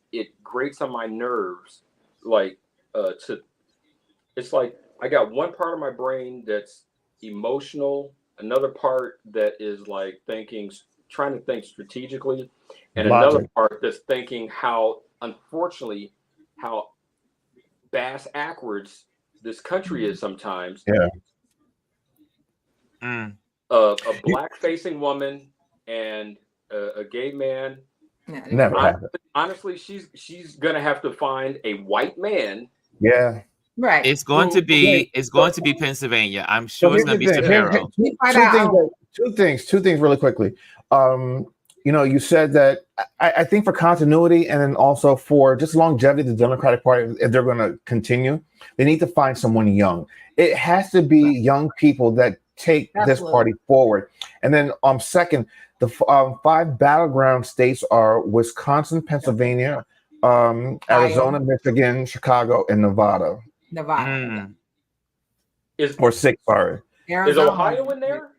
grates on my nerves, it's like I got one part of my brain that's emotional, another part that is like trying to think strategically, and another part that's thinking how bass backwards this country is sometimes. Yeah. A black facing woman and a gay man. Never honestly, she's gonna have to find a white man. Yeah. Right. It's going to be Pennsylvania. I'm sure it's going to be Shapiro. Two things really quickly. You said that I think for continuity and then also for just longevity of the Democratic Party, if they're going to continue, they need to find someone young. It has to be young people that take this party forward. And then second, the 5 battleground states are Wisconsin, Pennsylvania, Arizona, Michigan, Chicago, and Nevada. Or 6, sorry. Is Ohio in there?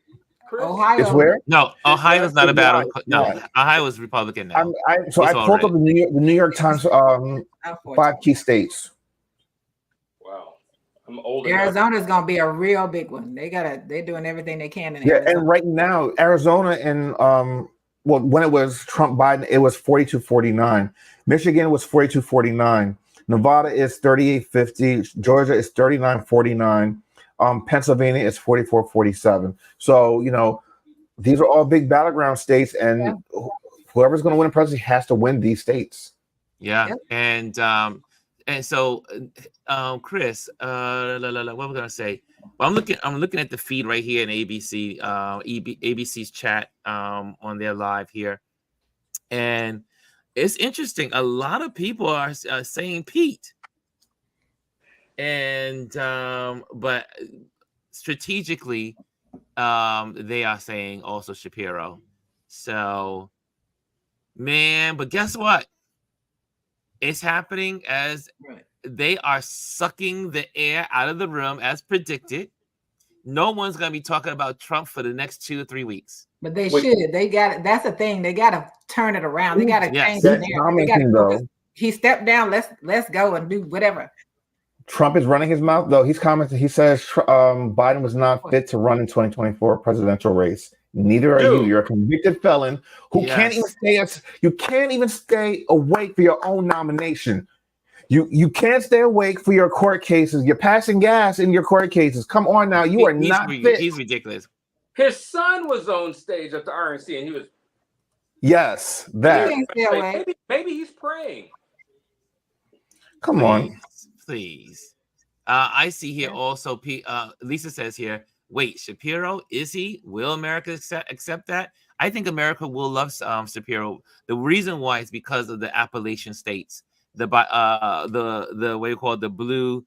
Chris? Ohio is where? No, Ohio's not a battle. No, Ohio is Republican now. I pulled up the New York Times 5 key states. Wow, I'm old. Arizona's gonna be a real big one. They're doing everything they can in Arizona. And right now, Arizona and when it was Trump Biden, it was 42-49. Michigan was 42-49. Nevada is 38-50. Georgia is 39-49. Pennsylvania is 44-47. So, these are all big battleground states, and whoever's going to win a presidency has to win these states. Yeah. And so, Chris, what am I going to say? Well, I'm looking at the feed right here in ABC, ABC's chat on their live here. And it's interesting. A lot of people are saying Pete. And but strategically, they are saying also Shapiro. So, man, but guess what? It's happening as they are sucking the air out of the room as predicted. No one's going to be talking about Trump for the next 2 or 3 weeks. But they should. They got it. That's the thing. They got to turn it around. They got to change the narrative. He stepped down. Let's go and do whatever. Trump is running his mouth, though. He's commented. He says Biden was not fit to run in 2024 presidential race. Neither are you. You're a convicted felon who can't even stay awake for your own nomination. You can't stay awake for your court cases. You're passing gas in your court cases. Come on now. You are not fit. He's ridiculous. His son was on stage at the RNC and he was. Yes, that. Maybe he's praying. Come on. Please. I see here also, Lisa says here, wait, Shapiro, is he? Will America accept that? I think America will love Shapiro. The reason why is because of the Appalachian states. The what you call the Blue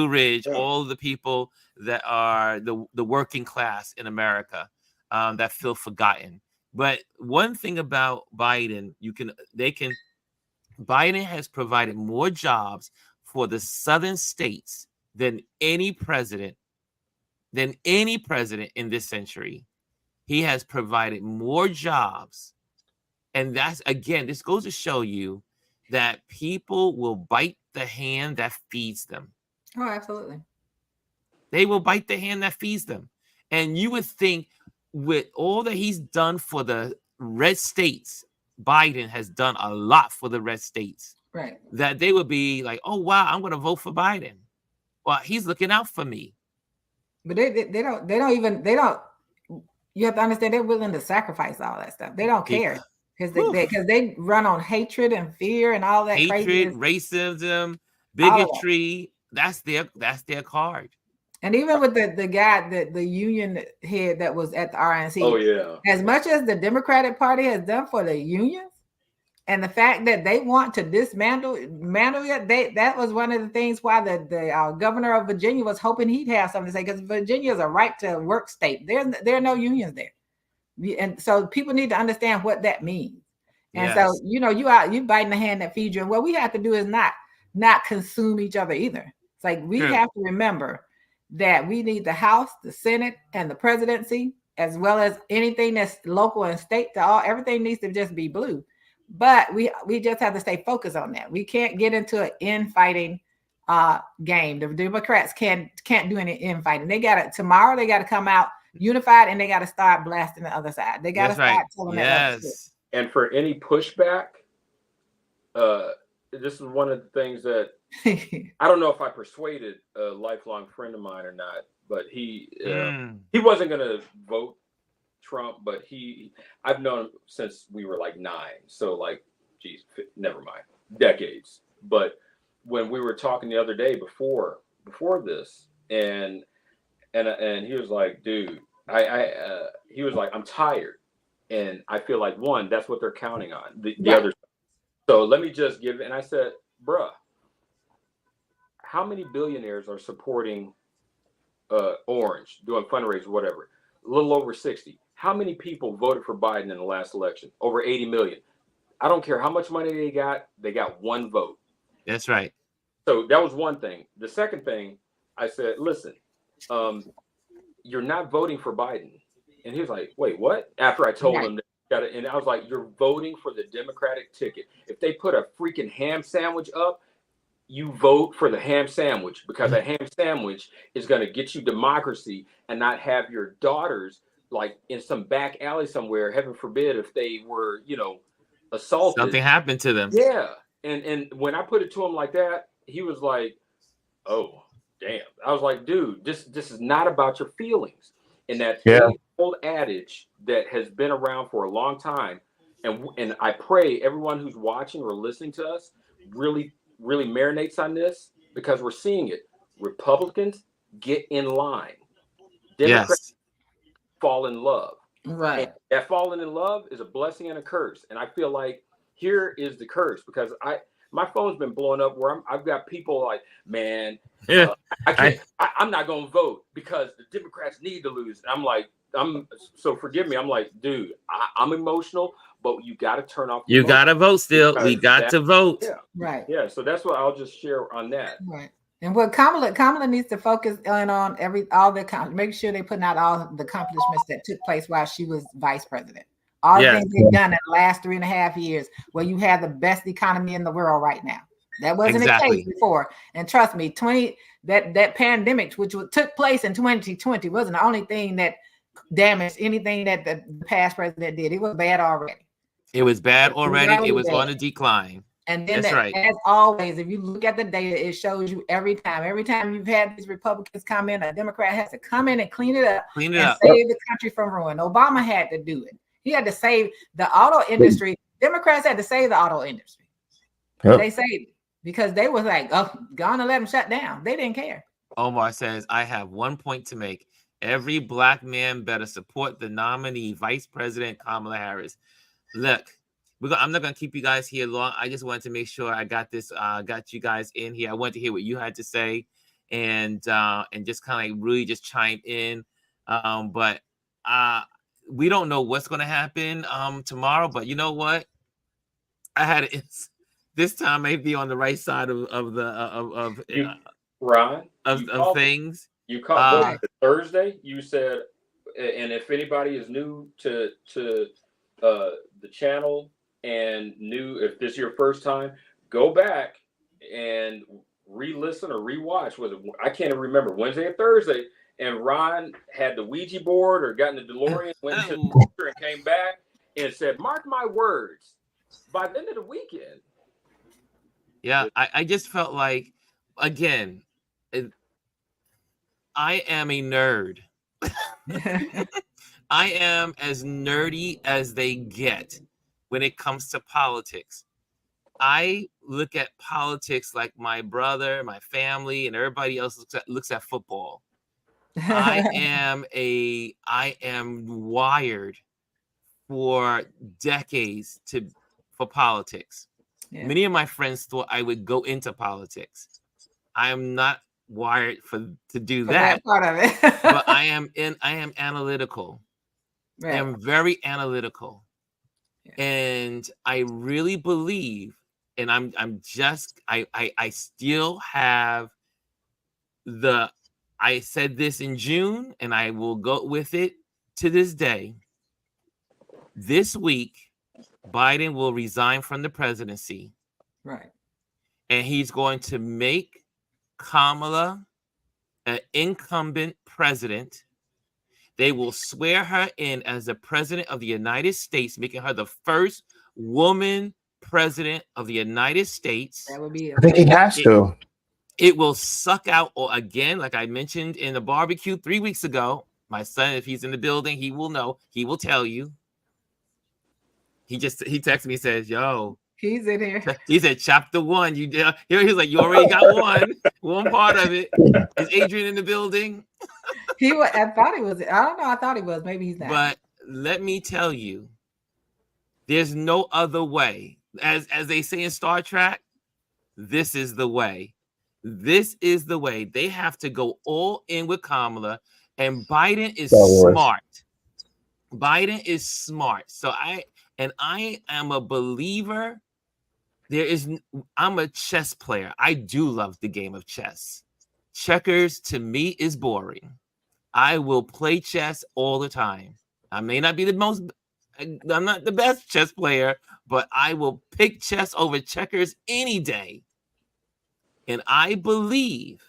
Ridge, all the people that are the working class in America that feel forgotten. But one thing about Biden, they can Biden has provided more jobs for the southern states than any president in this century. He has provided more jobs. And that's, again, this goes to show you that people will bite the hand that feeds them. Oh, absolutely. They will bite the hand that feeds them. And you would think with all that he's done for the red states, Biden has done a lot for the red states. Right. That they would be like, oh, wow, I'm going to vote for Biden. Well, he's looking out for me. But they don't, you have to understand they're willing to sacrifice all that stuff. They don't care because they run on hatred and fear and all that hatred, racism, bigotry. That's their card. And even with the guy, the union head that was at the RNC. Oh yeah. As much as the Democratic Party has done for the unions, and the fact that they want to dismantle it, that was one of the things why the governor of Virginia was hoping he'd have something to say, because Virginia is a right to work state. There are no unions there, and so people need to understand what that means. And so you biting the hand that feeds you. And what we have to do is not consume each other either. It's like we have to remember that we need the House, the Senate, and the presidency, as well as anything that's local and state. Everything needs to just be blue. But we just have to stay focused on that. We can't get into an infighting game. The Democrats can't do any infighting. They got to come out unified, and they got to start blasting the other side. They got to start telling that. And for any pushback, this is one of the things that I don't know if I persuaded a lifelong friend of mine or not, but he wasn't going to vote Trump, but I've known him since we were like 9. So like, geez, never mind, decades. But when we were talking the other day before this, and he was like, dude, he was like, I'm tired. And I feel like, one, that's what they're counting on, the other. So let me just give it. And I said, bruh, how many billionaires are supporting Orange, doing fundraisers, whatever? A little over 60. How many people voted for Biden in the last election? Over 80 million. I don't care how much money they got one vote. That's right. So that was one thing. The second thing, I said, listen, you're not voting for Biden. And he was like, wait, what? After I told him that, and I was like, you're voting for the Democratic ticket. If they put a freaking ham sandwich up, you vote for the ham sandwich, because a ham sandwich is going to get you democracy and not have your daughters like in some back alley somewhere, heaven forbid, if they were, assaulted. Something happened to them. Yeah. And when I put it to him like that, he was like, oh, damn. I was like, dude, this is not about your feelings. And that old adage that has been around for a long time. And I pray everyone who's watching or listening to us really, really marinates on this, because we're seeing it. Republicans get in line. Democrats fall in love. Right. And that falling in love is a blessing and a curse. And I feel like here is the curse, because my phone's been blowing up where I've got people like, man, I'm not going to vote because the Democrats need to lose. And I'm like, so forgive me. I'm like, dude, I'm emotional, but you got to turn off. You got to vote still. We got to vote. Yeah. Right. Yeah. So that's what I'll just share on that. Right. And what Kamala needs to focus on make sure they're putting out all the accomplishments that took place while she was vice president. All the things they've done in the last 3.5 years, where you have the best economy in the world right now. That wasn't the case before. And trust me, that pandemic, which took place in 2020, wasn't the only thing that damaged anything that the past president did. It was bad already. It was bad already. It was on a decline. And then as always, if you look at the data, it shows you every time you've had these Republicans come in, a Democrat has to come in and clean it up and save the country from ruin. Obama had to do it. He had to save the auto industry. Democrats had to save the auto industry. Yep. They saved it because they was like, oh, gonna let them shut down. They didn't care. Omar says, I have one point to make. Every black man better support the nominee, Vice President Kamala Harris. Look, I'm not going to keep you guys here long. I just wanted to make sure I got this, got you guys in here. I wanted to hear what you had to say and just kind of like really just chime in. But we don't know what's going to happen tomorrow. But you know what? I had this time may be on the right side of Ron, things. You called Thursday. You said, and if anybody is new to the channel and new, if this is your first time, go back and re-listen or re-watch. I can't even remember, Wednesday or Thursday. And Ron had the Ouija board or got in the DeLorean, went to the picture and came back and said, "Mark my words, by the end of the weekend." Yeah, I just felt like, again, I am a nerd. I am as nerdy as they get when it comes to politics. I look at politics like my brother, my family, and everybody else looks at football. I am wired for decades for politics. Yeah. Many of my friends thought I would go into politics. I am not wired to do that part of it. But I am analytical. Right. I am very analytical. Yeah. And I really believe, and I still have I said this in June, and I will go with it to this day. This week, Biden will resign from the presidency. Right. And he's going to make Kamala an incumbent president. They will swear her in as the president of the United States, making her the first woman president of the United States. That would be. I think he has to. It will suck out, or again, like I mentioned in the barbecue 3 weeks ago. My son, if he's in the building, he will know. He will tell you. He texted me, says, "Yo, he's in here." He said, "Chapter 1, you did." He's like, "You already got one part of it." Is Adrian in the building? I thought he was. I don't know. I thought he was. Maybe he's not. But let me tell you, there's no other way. As they say in Star Trek, this is the way. This is the way. They have to go all in with Kamala, and Biden is smart. Biden is smart. So I am a believer. I'm a chess player. I do love the game of chess. Checkers to me is boring. I will play chess all the time. I may not be I'm not the best chess player, but I will pick chess over checkers any day. And I believe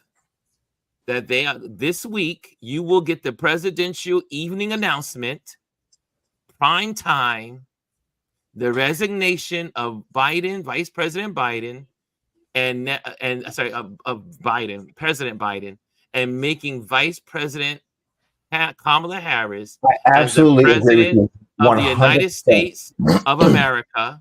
that this week, you will get the presidential evening announcement, prime time, the resignation of Biden, Vice President Biden, President Biden, and making Vice President Kamala Harris absolutely as the president of the United States of America.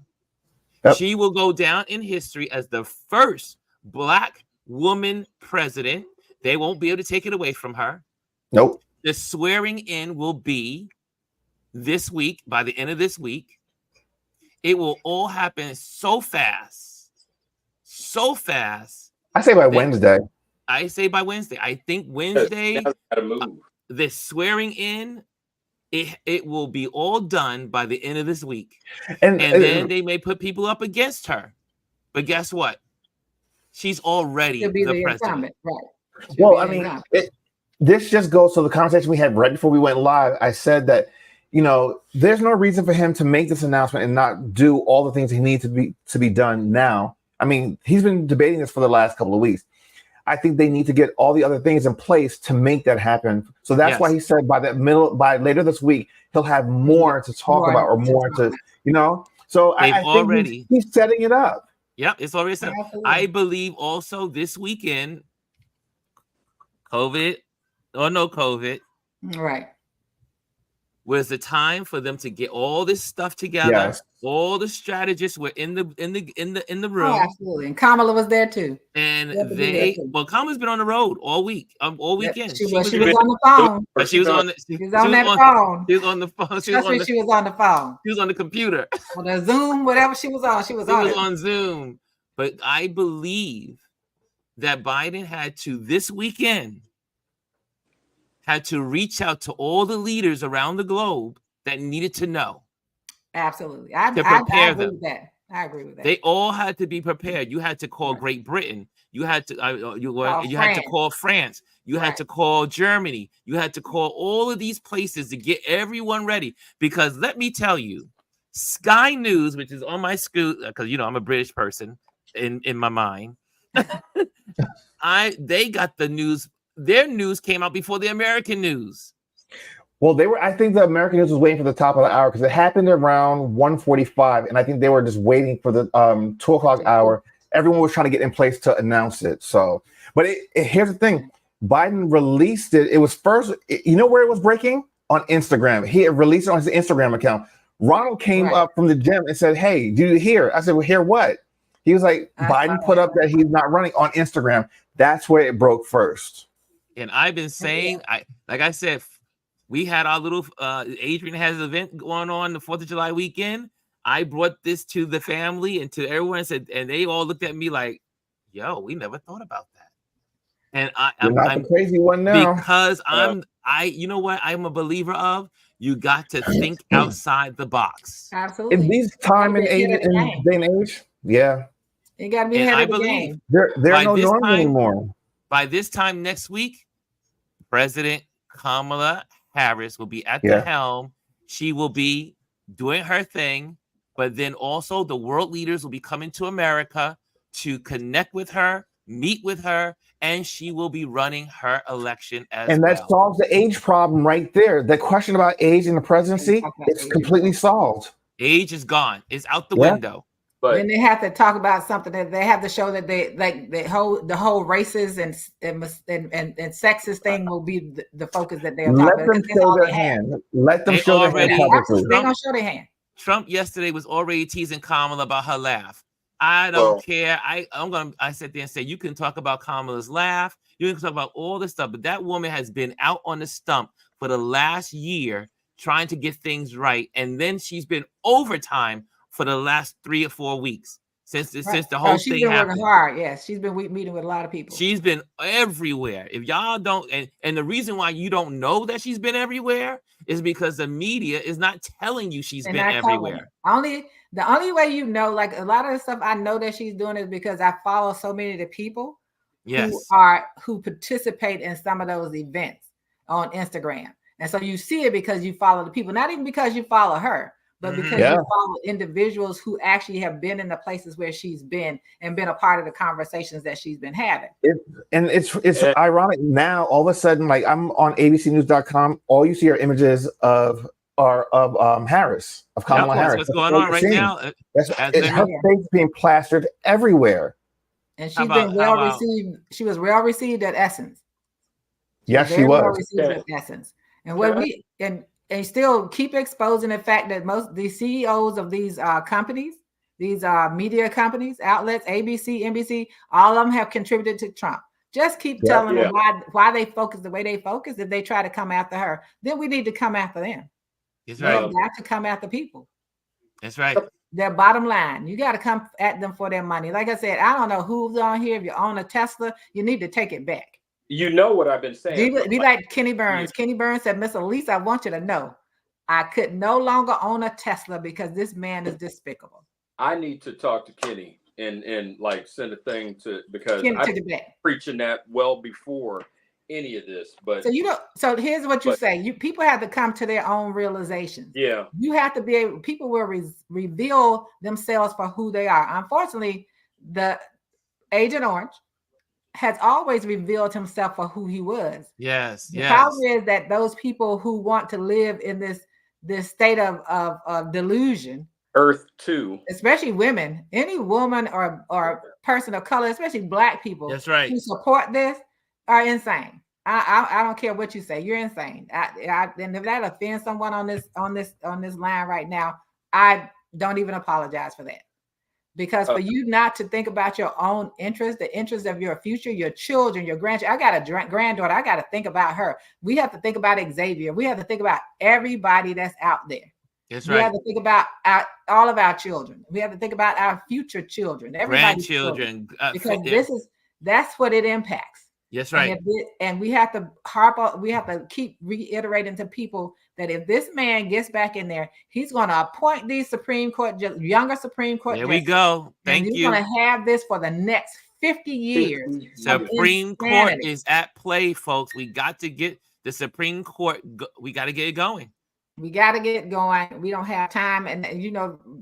Yep. She will go down in history as the first Black woman president. They won't be able to take it away from her. Nope. The swearing in will be this week, by the end of this week. It will all happen so fast. So fast. I say by Wednesday. I say by Wednesday. I think Wednesday, the swearing in, it will be all done by the end of this week. And then they may put people up against her. But guess what? She's already the president. Right. Well, I mean, this just goes to the conversation we had right before we went live. I said that, there's no reason for him to make this announcement and not do all the things he needs to be done now. I mean, he's been debating this for the last couple of weeks. I think they need to get all the other things in place to make that happen. So that's why he said by later this week, he'll have more to talk about or more to. So I think he's setting it up. Yep, it's already set up. I believe also this weekend, COVID or no COVID, right, was the time for them to get all this stuff together. Yes. All the strategists were in the room. Oh, absolutely, and Kamala was there too. And Kamala's been on the road all week, all weekend. She was on the phone. But she was on the phone. She was on the phone. She was on the phone. She was on the phone. She was on the computer. On the Zoom, whatever she was on, she was on Zoom. But I believe that Biden had to this weekend reach out to all the leaders around the globe that needed to know. Absolutely. I believe that. I agree with that. They all had to be prepared. You had to call Great Britain. You had to had to call France. You had to call Germany. You had to call all of these places to get everyone ready. Because let me tell you, Sky News, which is on my scoot, because I'm a British person in my mind. They got the news. Their news came out before the American news. Well, I think the American news was waiting for the top of the hour because it happened around 1:45, and I think they were just waiting for the 2 o'clock hour. Everyone was trying to get in place to announce it. So, but here's the thing: Biden released it. It was first. You know where it was breaking? On Instagram. He had released it on his Instagram account. Ronald came up from the gym and said, "Hey, do you hear?" I said, "Well, hear what?" He was like, "Biden put up that he's not running on Instagram." That's where it broke first. And I've been saying, like I said. We had our little Adrian has an event going on the 4th of July weekend. I brought this to the family and to everyone and said, and they all looked at me like, yo, we never thought about that. And I'm the crazy one now. Because you know what I'm a believer of? You got to think outside the box. Absolutely. In these time and age, day and age, yeah. You got to be ahead of the game. There are no norms anymore. By this time next week, President Kamala Harris will be at the helm. She will be doing her thing, but then also the world leaders will be coming to America to connect with her, meet with her, and she will be running her election as well. And that solves the age problem right there. The question about age in the presidency, it's completely solved. Age is gone. It's out the window. But then they have to talk about something that they have to show that they like the whole races and sexist thing will be the focus that they're talking about. Let them show their hand. Let them show their hand. They're gonna show their hand. Trump yesterday was already teasing Kamala about her laugh. I don't care. I sat there and say you can talk about Kamala's laugh. You can talk about all this stuff, but that woman has been out on the stump for the last year trying to get things right, and then she's been overtime for the last 3 or 4 weeks since the whole thing happened. She's been working hard. Yes, she's been meeting with a lot of people. She's been everywhere. If y'all don't, and the reason why you don't know that she's been everywhere is because the media is not telling you she's been everywhere. The only way you know, like a lot of the stuff I know that she's doing is because I follow so many of the people who participate in some of those events on Instagram. And so you see it because you follow the people, not even because you follow her. But because you follow individuals who actually have been in the places where she's been and been a part of the conversations that she's been having. It's ironic now, all of a sudden, like I'm on abcnews.com, all you see are images of Harris, of Kamala Harris. What's going on right now? Her face being plastered everywhere. And she's been well received. She was well received at Essence. Yes, she was. Well received at Essence. And and still keep exposing the fact that most the CEOs of these companies, these media companies, outlets, ABC, NBC, all of them have contributed to Trump. Just keep telling them why they focus the way they focus. If they try to come after her, then we need to come after them. That's right. We have to come after people. That's right. Their bottom line. You got to come at them for their money. Like I said, I don't know who's on here. If you own a Tesla, you need to take it back. You know what I've been saying. Be like Kenny Burns. Yeah. Kenny Burns said, Miss Alieze, I want you to know I could no longer own a Tesla because this man is despicable. I need to talk to Kenny and like send a thing because I've been preaching that well before any of this. But so here's what you say. People have to come to their own realizations. Yeah. You have to be able, people will reveal themselves for who they are. Unfortunately, the Agent Orange has always revealed himself for who he was. Yes. The problem is that those people who want to live in this state of delusion, Earth 2, especially women, any woman or person of color, especially Black people, that's right, who support this are insane. I don't care what you say, you're insane. And if that offends someone on this line right now, I don't even apologize for that. Because for you not to think about your own interest, the interest of your future, your children, your grandchildren. I got a granddaughter. I got to think about her. We have to think about Xavier. We have to think about everybody that's out there. That's right. We have to think about all of our children. We have to think about our future children, grandchildren, because that's what it impacts. Yes, right. And we have to keep reiterating to people that if this man gets back in there, he's going to appoint these younger Supreme Court There judges. we go. Thank you. He's going to have this for the next 50 years. Supreme Court is at play, folks. We got to get the Supreme Court. We got to get it going. We got to get going. We don't have time. And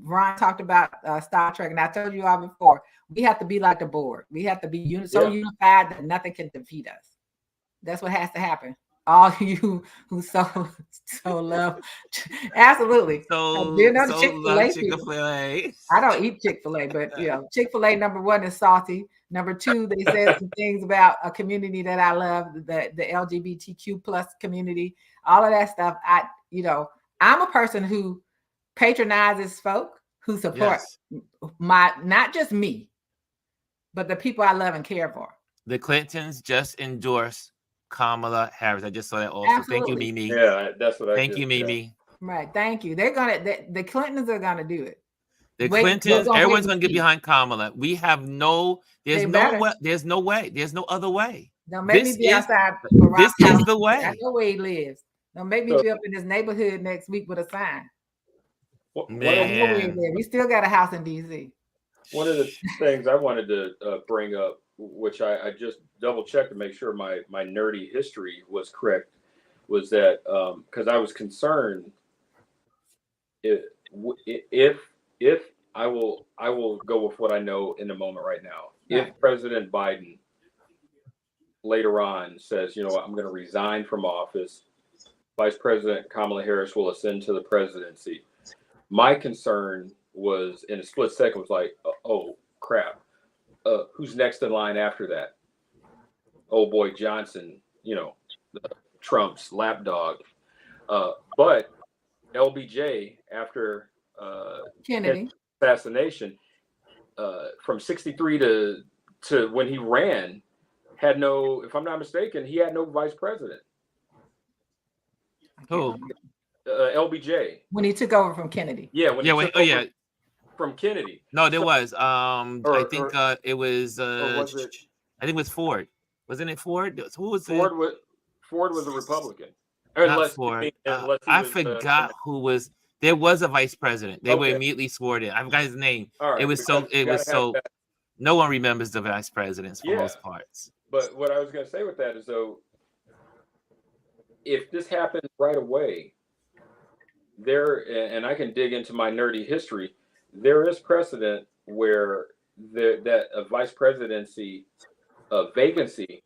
Ron talked about Star Trek, and I told you all before, we have to be like the board. We have to be unified that nothing can defeat us. That's what has to happen. All you who so love, absolutely. So Chick-fil-A. I don't eat Chick-fil-A, but Chick-fil-A, number one, is salty. Number two, they said some things about a community that I love, the LGBTQ plus community, all of that stuff. I'm a person who patronizes folk who support not just me, but the people I love and care for. The Clintons just endorsed Kamala Harris. I just saw that also. Absolutely. Thank you, Mimi. Yeah, that's what I Thank you, Mimi. Right. Thank you. The Clintons are gonna do it. The Clintons, everyone's gonna get behind Kamala. We have there's no other way. Don't make me be outside. This is the way. I know where he lives. Don't make me be up in his neighborhood next week with a sign. Man. We still got a house in DC. One of the things I wanted to bring up, which I just double checked to make sure my nerdy history was correct, was that because I was concerned if I will go with what I know in the moment right now. Right. If President Biden later on says, you know what, I'm going to resign from office, Vice President Kamala Harris will ascend to the presidency. My concern was, in a split second, was like, oh crap, who's next in line after that? Oh boy, Johnson, Trump's lapdog. But LBJ, after Kennedy assassination, from 63 to when he ran, had no, if I'm not mistaken, he had no vice president. Who? LBJ. When he took over from Kennedy. From Kennedy. No, there was. I think it was. I think it was Ford. Wasn't it Ford? Who was Ford? Ford was a Republican. Not Ford. I forgot who was. There was a vice president. They were immediately sworn in. I forgot his name. Right, it was so. No one remembers the vice presidents for most parts. But what I was going to say with that is, though, if this happened right away, and I can dig into my nerdy history, there is precedent where that a vice presidency vacancy,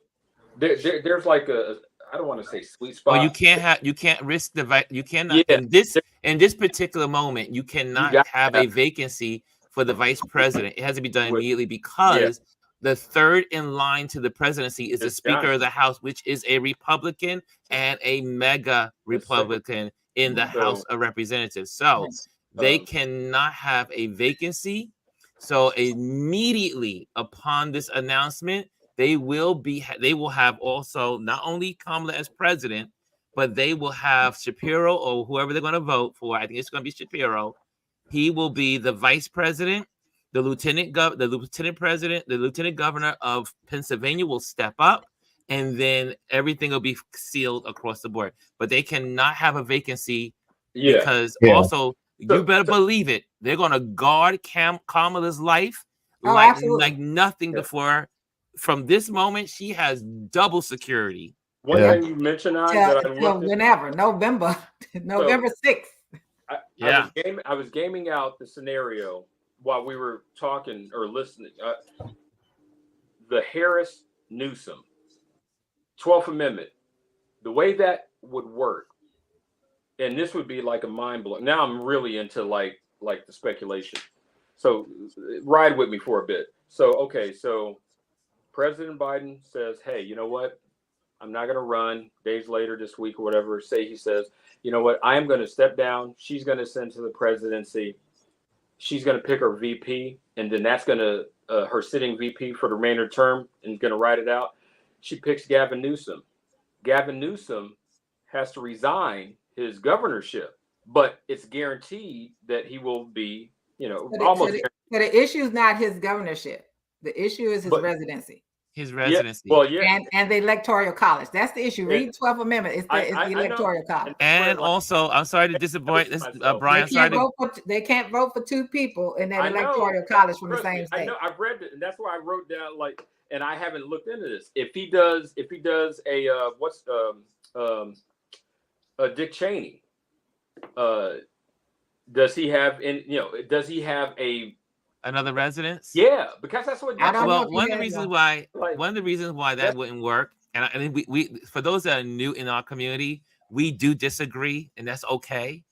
there's like I don't want to say sweet spot. Well, you can't risk you cannot in this particular moment, you cannot have a vacancy for the vice president. It has to be done immediately because the third in line to the presidency is the Speaker of the House, which is a Republican and a mega Republican in the House of Representatives. So they cannot have a vacancy. So immediately upon this announcement, they will have also not only Kamala as president, but they will have Shapiro or whoever they're going to vote for. I think it's going to be Shapiro. He will be the vice president. The lieutenant president, the lieutenant governor of Pennsylvania will step up, and then everything will be sealed across the board. But they cannot have a vacancy because also you better believe it. They're going to guard Kamala's life like nothing before. From this moment, she has double security. One thing you mentioned whenever November 6th. I was gaming out the scenario while we were talking or listening. The Harris Newsom 12th Amendment, the way that would work, and this would be like a mind blow. Now I'm really into like the speculation. So ride with me for a bit. So President Biden says, hey, you know what? I'm not going to run. Days later this week or whatever, he says, you know what? I am going to step down. She's going to send to the presidency. She's going to pick her VP, and then that's going to her sitting VP for the remainder term and going to write it out. She picks Gavin Newsom. Gavin Newsom has to resign his governorship, but it's guaranteed that he will be, almost. But the issue is not his governorship. The issue is his residency. his residency. Yeah. Well, yeah. And the Electoral College. That's the issue. Read 12th Amendment. It's the Electoral College. And also, I'm sorry to disappoint this, Bryan. They can't vote for two people in that Electoral College from the same state. I know. I've read it, and that's why I wrote down and I haven't looked into this. If he does a Dick Cheney, does he have another residence? Yeah, because that's what. One of the reasons why that wouldn't work, and we for those that are new in our community, we do disagree, and that's okay.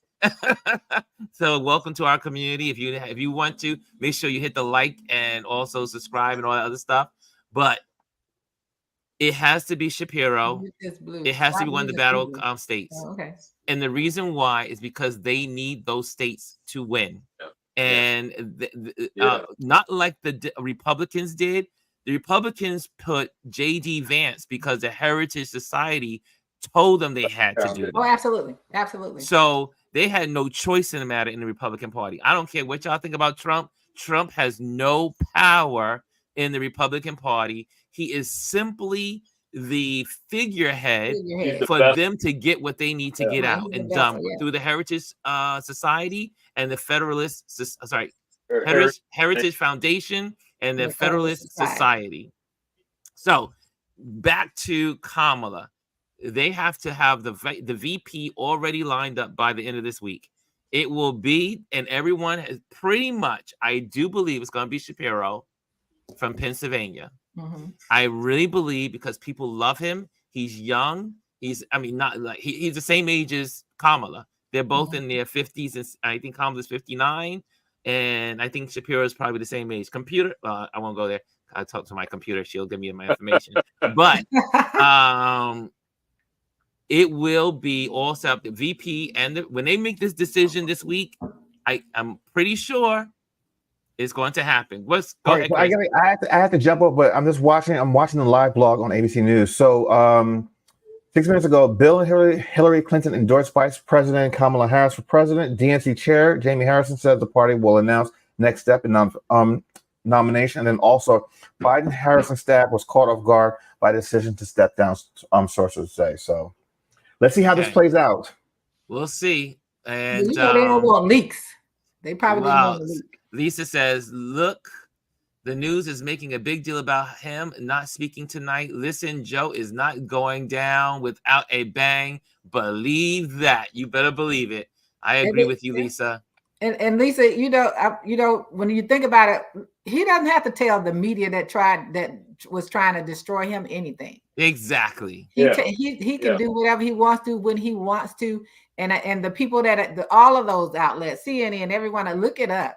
So welcome to our community. If you want to, make sure you hit the like and also subscribe and all that other stuff. But it has to be Shapiro. It has to be one of the battle states. Oh, okay. And the reason why is because they need those states to win. And not like the Republicans did. The Republicans put J.D. Vance because the Heritage Society told them they had to do that. Oh, absolutely. Absolutely. So they had no choice in the matter in the Republican Party. I don't care what y'all think about Trump. Trump has no power in the Republican Party. He is simply the figurehead for them to get what they need to get out and done through the Heritage Society and the Heritage Foundation and the Federalist Society. So back to Kamala. They have to have the VP already lined up by the end of this week. It will be, and everyone has pretty much, I do believe it's going to be Shapiro from Pennsylvania. Mm-hmm. I really believe because people love him. He's young. He's the same age as Kamala. They're both in their 50s, and I think Kamala's 59, and I think Shapiro is probably the same age. Computer, I won't go there. I talk to my computer; she'll give me my information. But it will be all set up. The VP and when they make this decision this week, I'm pretty sure it's going to happen. Go ahead, I have to jump up, but I'm just watching. I'm watching the live blog on ABC News. So 6 minutes ago, Bill and Hillary Clinton endorsed Vice President Kamala Harris for president. DNC Chair Jamie Harrison says the party will announce next step in nomination. And then also, Biden-Harrison staff was caught off guard by the decision to step down. Sources say so. Let's see how this plays out. We'll see. And they don't want leaks. They probably don't want to leak. Lisa says, look, the news is making a big deal about him not speaking tonight. Listen, Joe is not going down without a bang. Believe that. You better believe it. I agree with you, Lisa. And Lisa, when you think about it, he doesn't have to tell the media that was trying to destroy him anything. Exactly. He can do whatever he wants to when he wants to. And the people all of those outlets, CNN, everyone, look it up.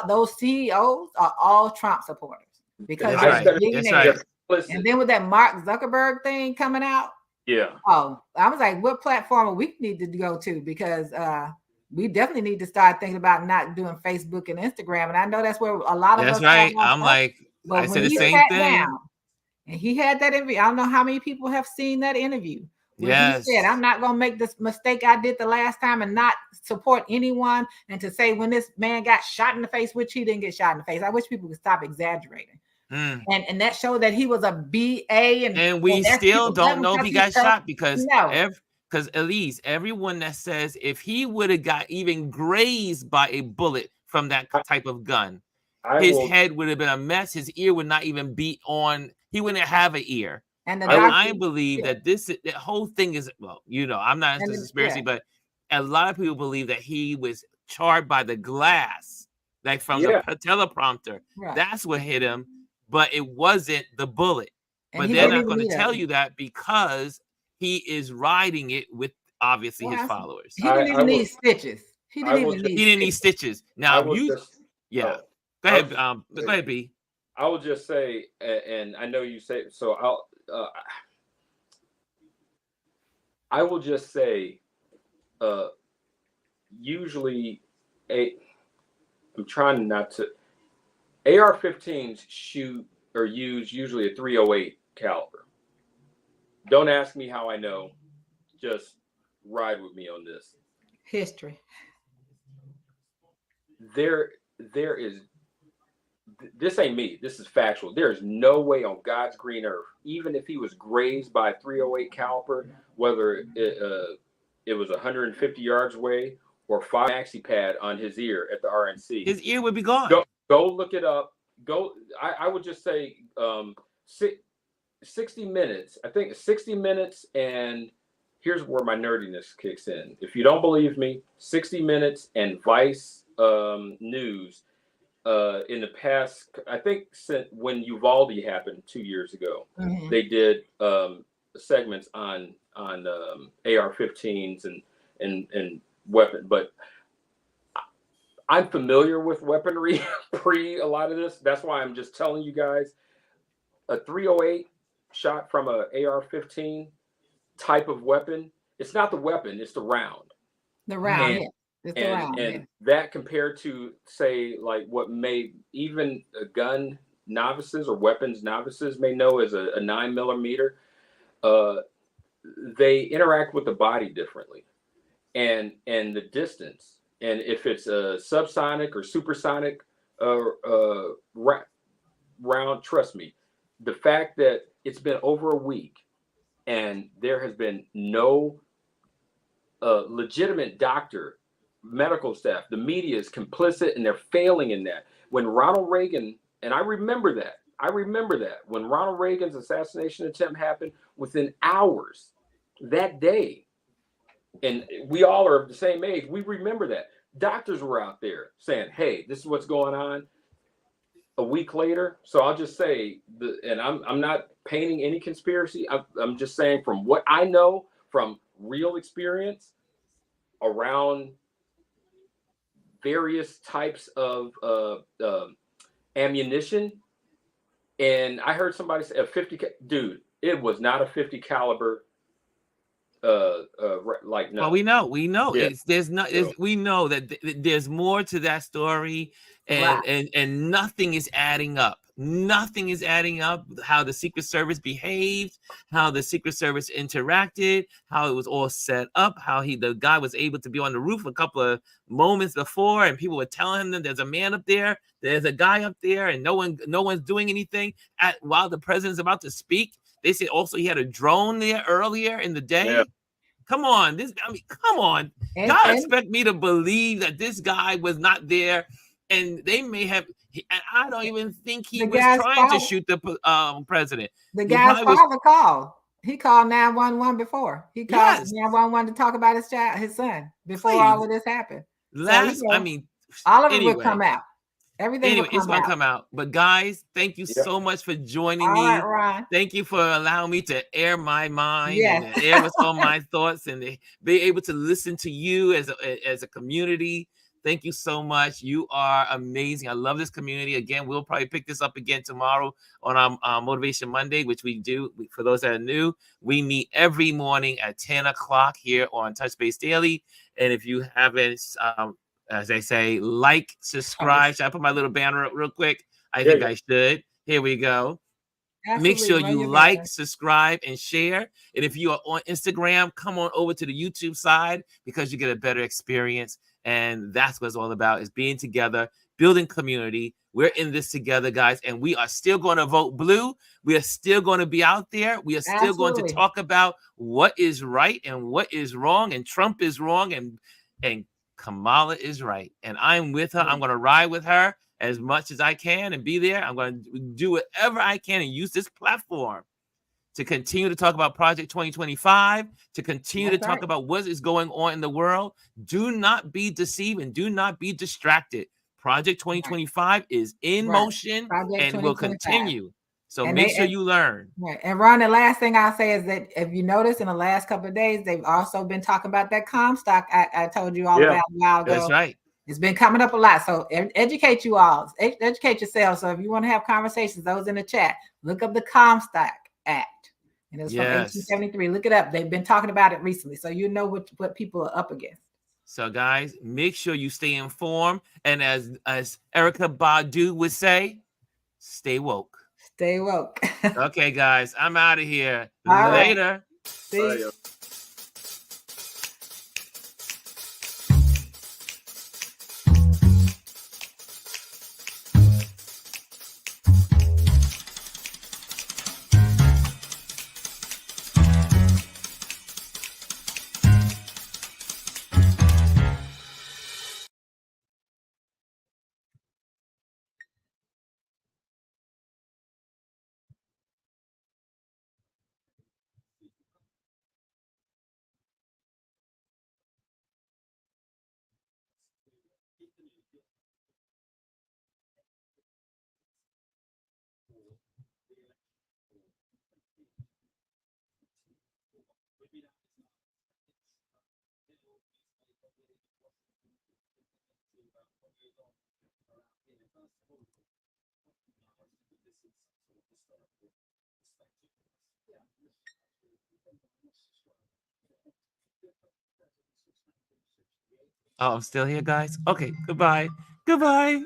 Those CEOs are all Trump supporters because they're billionaires. Right. And then with that Mark Zuckerberg thing coming out, I was like, what platform we need to go to? Because we definitely need to start thinking about not doing Facebook and Instagram. And I know that's where a lot of us. That's right. I'm like, I said the same thing. And he had that interview. I don't know how many people have seen that interview. Yes. He said, I'm not going to make this mistake I did the last time and not support anyone. And to say when this man got shot in the face, which he didn't get shot in the face. I wish people would stop exaggerating. And that showed that he was a BA. And we still don't know if he got shot because Alieze, everyone that says if he would have got even grazed by a bullet from that type of gun, his head would have been a mess. His ear would not even be on. He wouldn't have an ear. And I believe that the whole thing is, I'm not into conspiracy, but a lot of people believe that he was charred by the glass, like from the teleprompter. Right. That's what hit him, but it wasn't the bullet. And but they're not going to tell you that because he is riding it with obviously his followers. He didn't even need stitches. He didn't need stitches. Now go ahead. Go ahead, B. I will just say, and I know you say so. I will just say, usually, I'm trying not to. AR-15s shoot or use usually a .308 caliber. Don't ask me how I know. Just ride with me on this. History. There is this ain't me. This is factual. There is no way on God's green earth, even if he was grazed by a .308 caliber, whether it was 150 yards away or 5 maxi pad on his ear at the RNC, his ear would be gone. Go look it up. I would just say 60 minutes. I think 60 minutes, and here's where my nerdiness kicks in. If you don't believe me, 60 Minutes and Vice News in the past, I think since when Uvalde happened 2 years ago, they did segments on AR-15s and weapon. But I'm familiar with weaponry pre a lot of this. That's why I'm just telling you guys, a .308 shot from a AR-15 type of weapon. It's not the weapon, it's the round. The round, It's the round. And that compared to, say, like what may even gun novices or weapons novices may know as a 9mm, they interact with the body differently. And the distance. And if it's a subsonic or supersonic round, trust me, the fact that it's been over a week and there has been no legitimate doctor, medical staff, the media is complicit and they're failing in that. When Ronald Reagan, and I remember that when Ronald Reagan's assassination attempt happened, within hours that day, and we all are of the same age, we remember that. Doctors were out there saying, hey, this is what's going on. A week later, so I'll just say, and I'm not painting any conspiracy. I'm just saying from what I know from real experience around various types of ammunition. And I heard somebody say a 50, dude, it was not a 50 caliber. Like, no. Well, we know Yeah. we know that there's more to that story, and nothing is adding up. Nothing is adding up. How the Secret Service behaved, how the Secret Service interacted, how it was all set up, how the guy was able to be on the roof a couple of moments before, and people were telling him that there's a man up there, there's a guy up there, and no one's doing anything while the president's about to speak. They said also he had a drone there earlier in the day. Yeah. Come on, come on. God expect me to believe that this guy was not there, and they may have. And I don't even think he was trying to shoot the president. The guy's father called. He called 911 before. He called 911 to talk about his son before all of this happened. All of it would come out. Everything it's going to come out. But guys, thank you so much for joining me. Right, Ron. Thank you for allowing me to air my mind and air what's on my thoughts, and be able to listen to you as a community. Thank you so much. You are amazing. I love this community. Again, we'll probably pick this up again tomorrow on our Motivation Monday, which we do. For those that are new, we meet every morning at 10 o'clock here on Touch Base Daily. And if you haven't, as they say, like, subscribe. Should I put my little banner up real quick? I think I should. Here we go. Absolutely. Make sure you like, subscribe, and share. And if you are on Instagram, come on over to the YouTube side, because you get a better experience. And that's what it's all about, is being together, building community. We're in this together, guys. And we are still going to vote blue. We are still going to be out there. We are still going to talk about what is right and what is wrong. And Trump is wrong. And Kamala is right. And I'm with her. I'm going to ride with her as much as I can and be there. I'm going to do whatever I can and use this platform to continue to talk about Project 2025, to continue to talk about what is going on in the world. Do not be deceived and do not be distracted. Project 2025 is in motion and will continue. So make sure you learn. Right. And Ron, the last thing I'll say is that if you notice in the last couple of days, they've also been talking about that Comstock I told you all about a while ago. That's right. It's been coming up a lot. So educate you all. Educate yourselves. So if you want to have conversations, those in the chat, look up the Comstock Act. And it's from 1873. Look it up. They've been talking about it recently. So you know what people are up against. So guys, make sure you stay informed. And as Erykah Badu would say, stay woke. Stay woke. Okay, guys, I'm out of here. All Later. Right. See. Oh, I'm still here, guys. Okay, goodbye. Goodbye.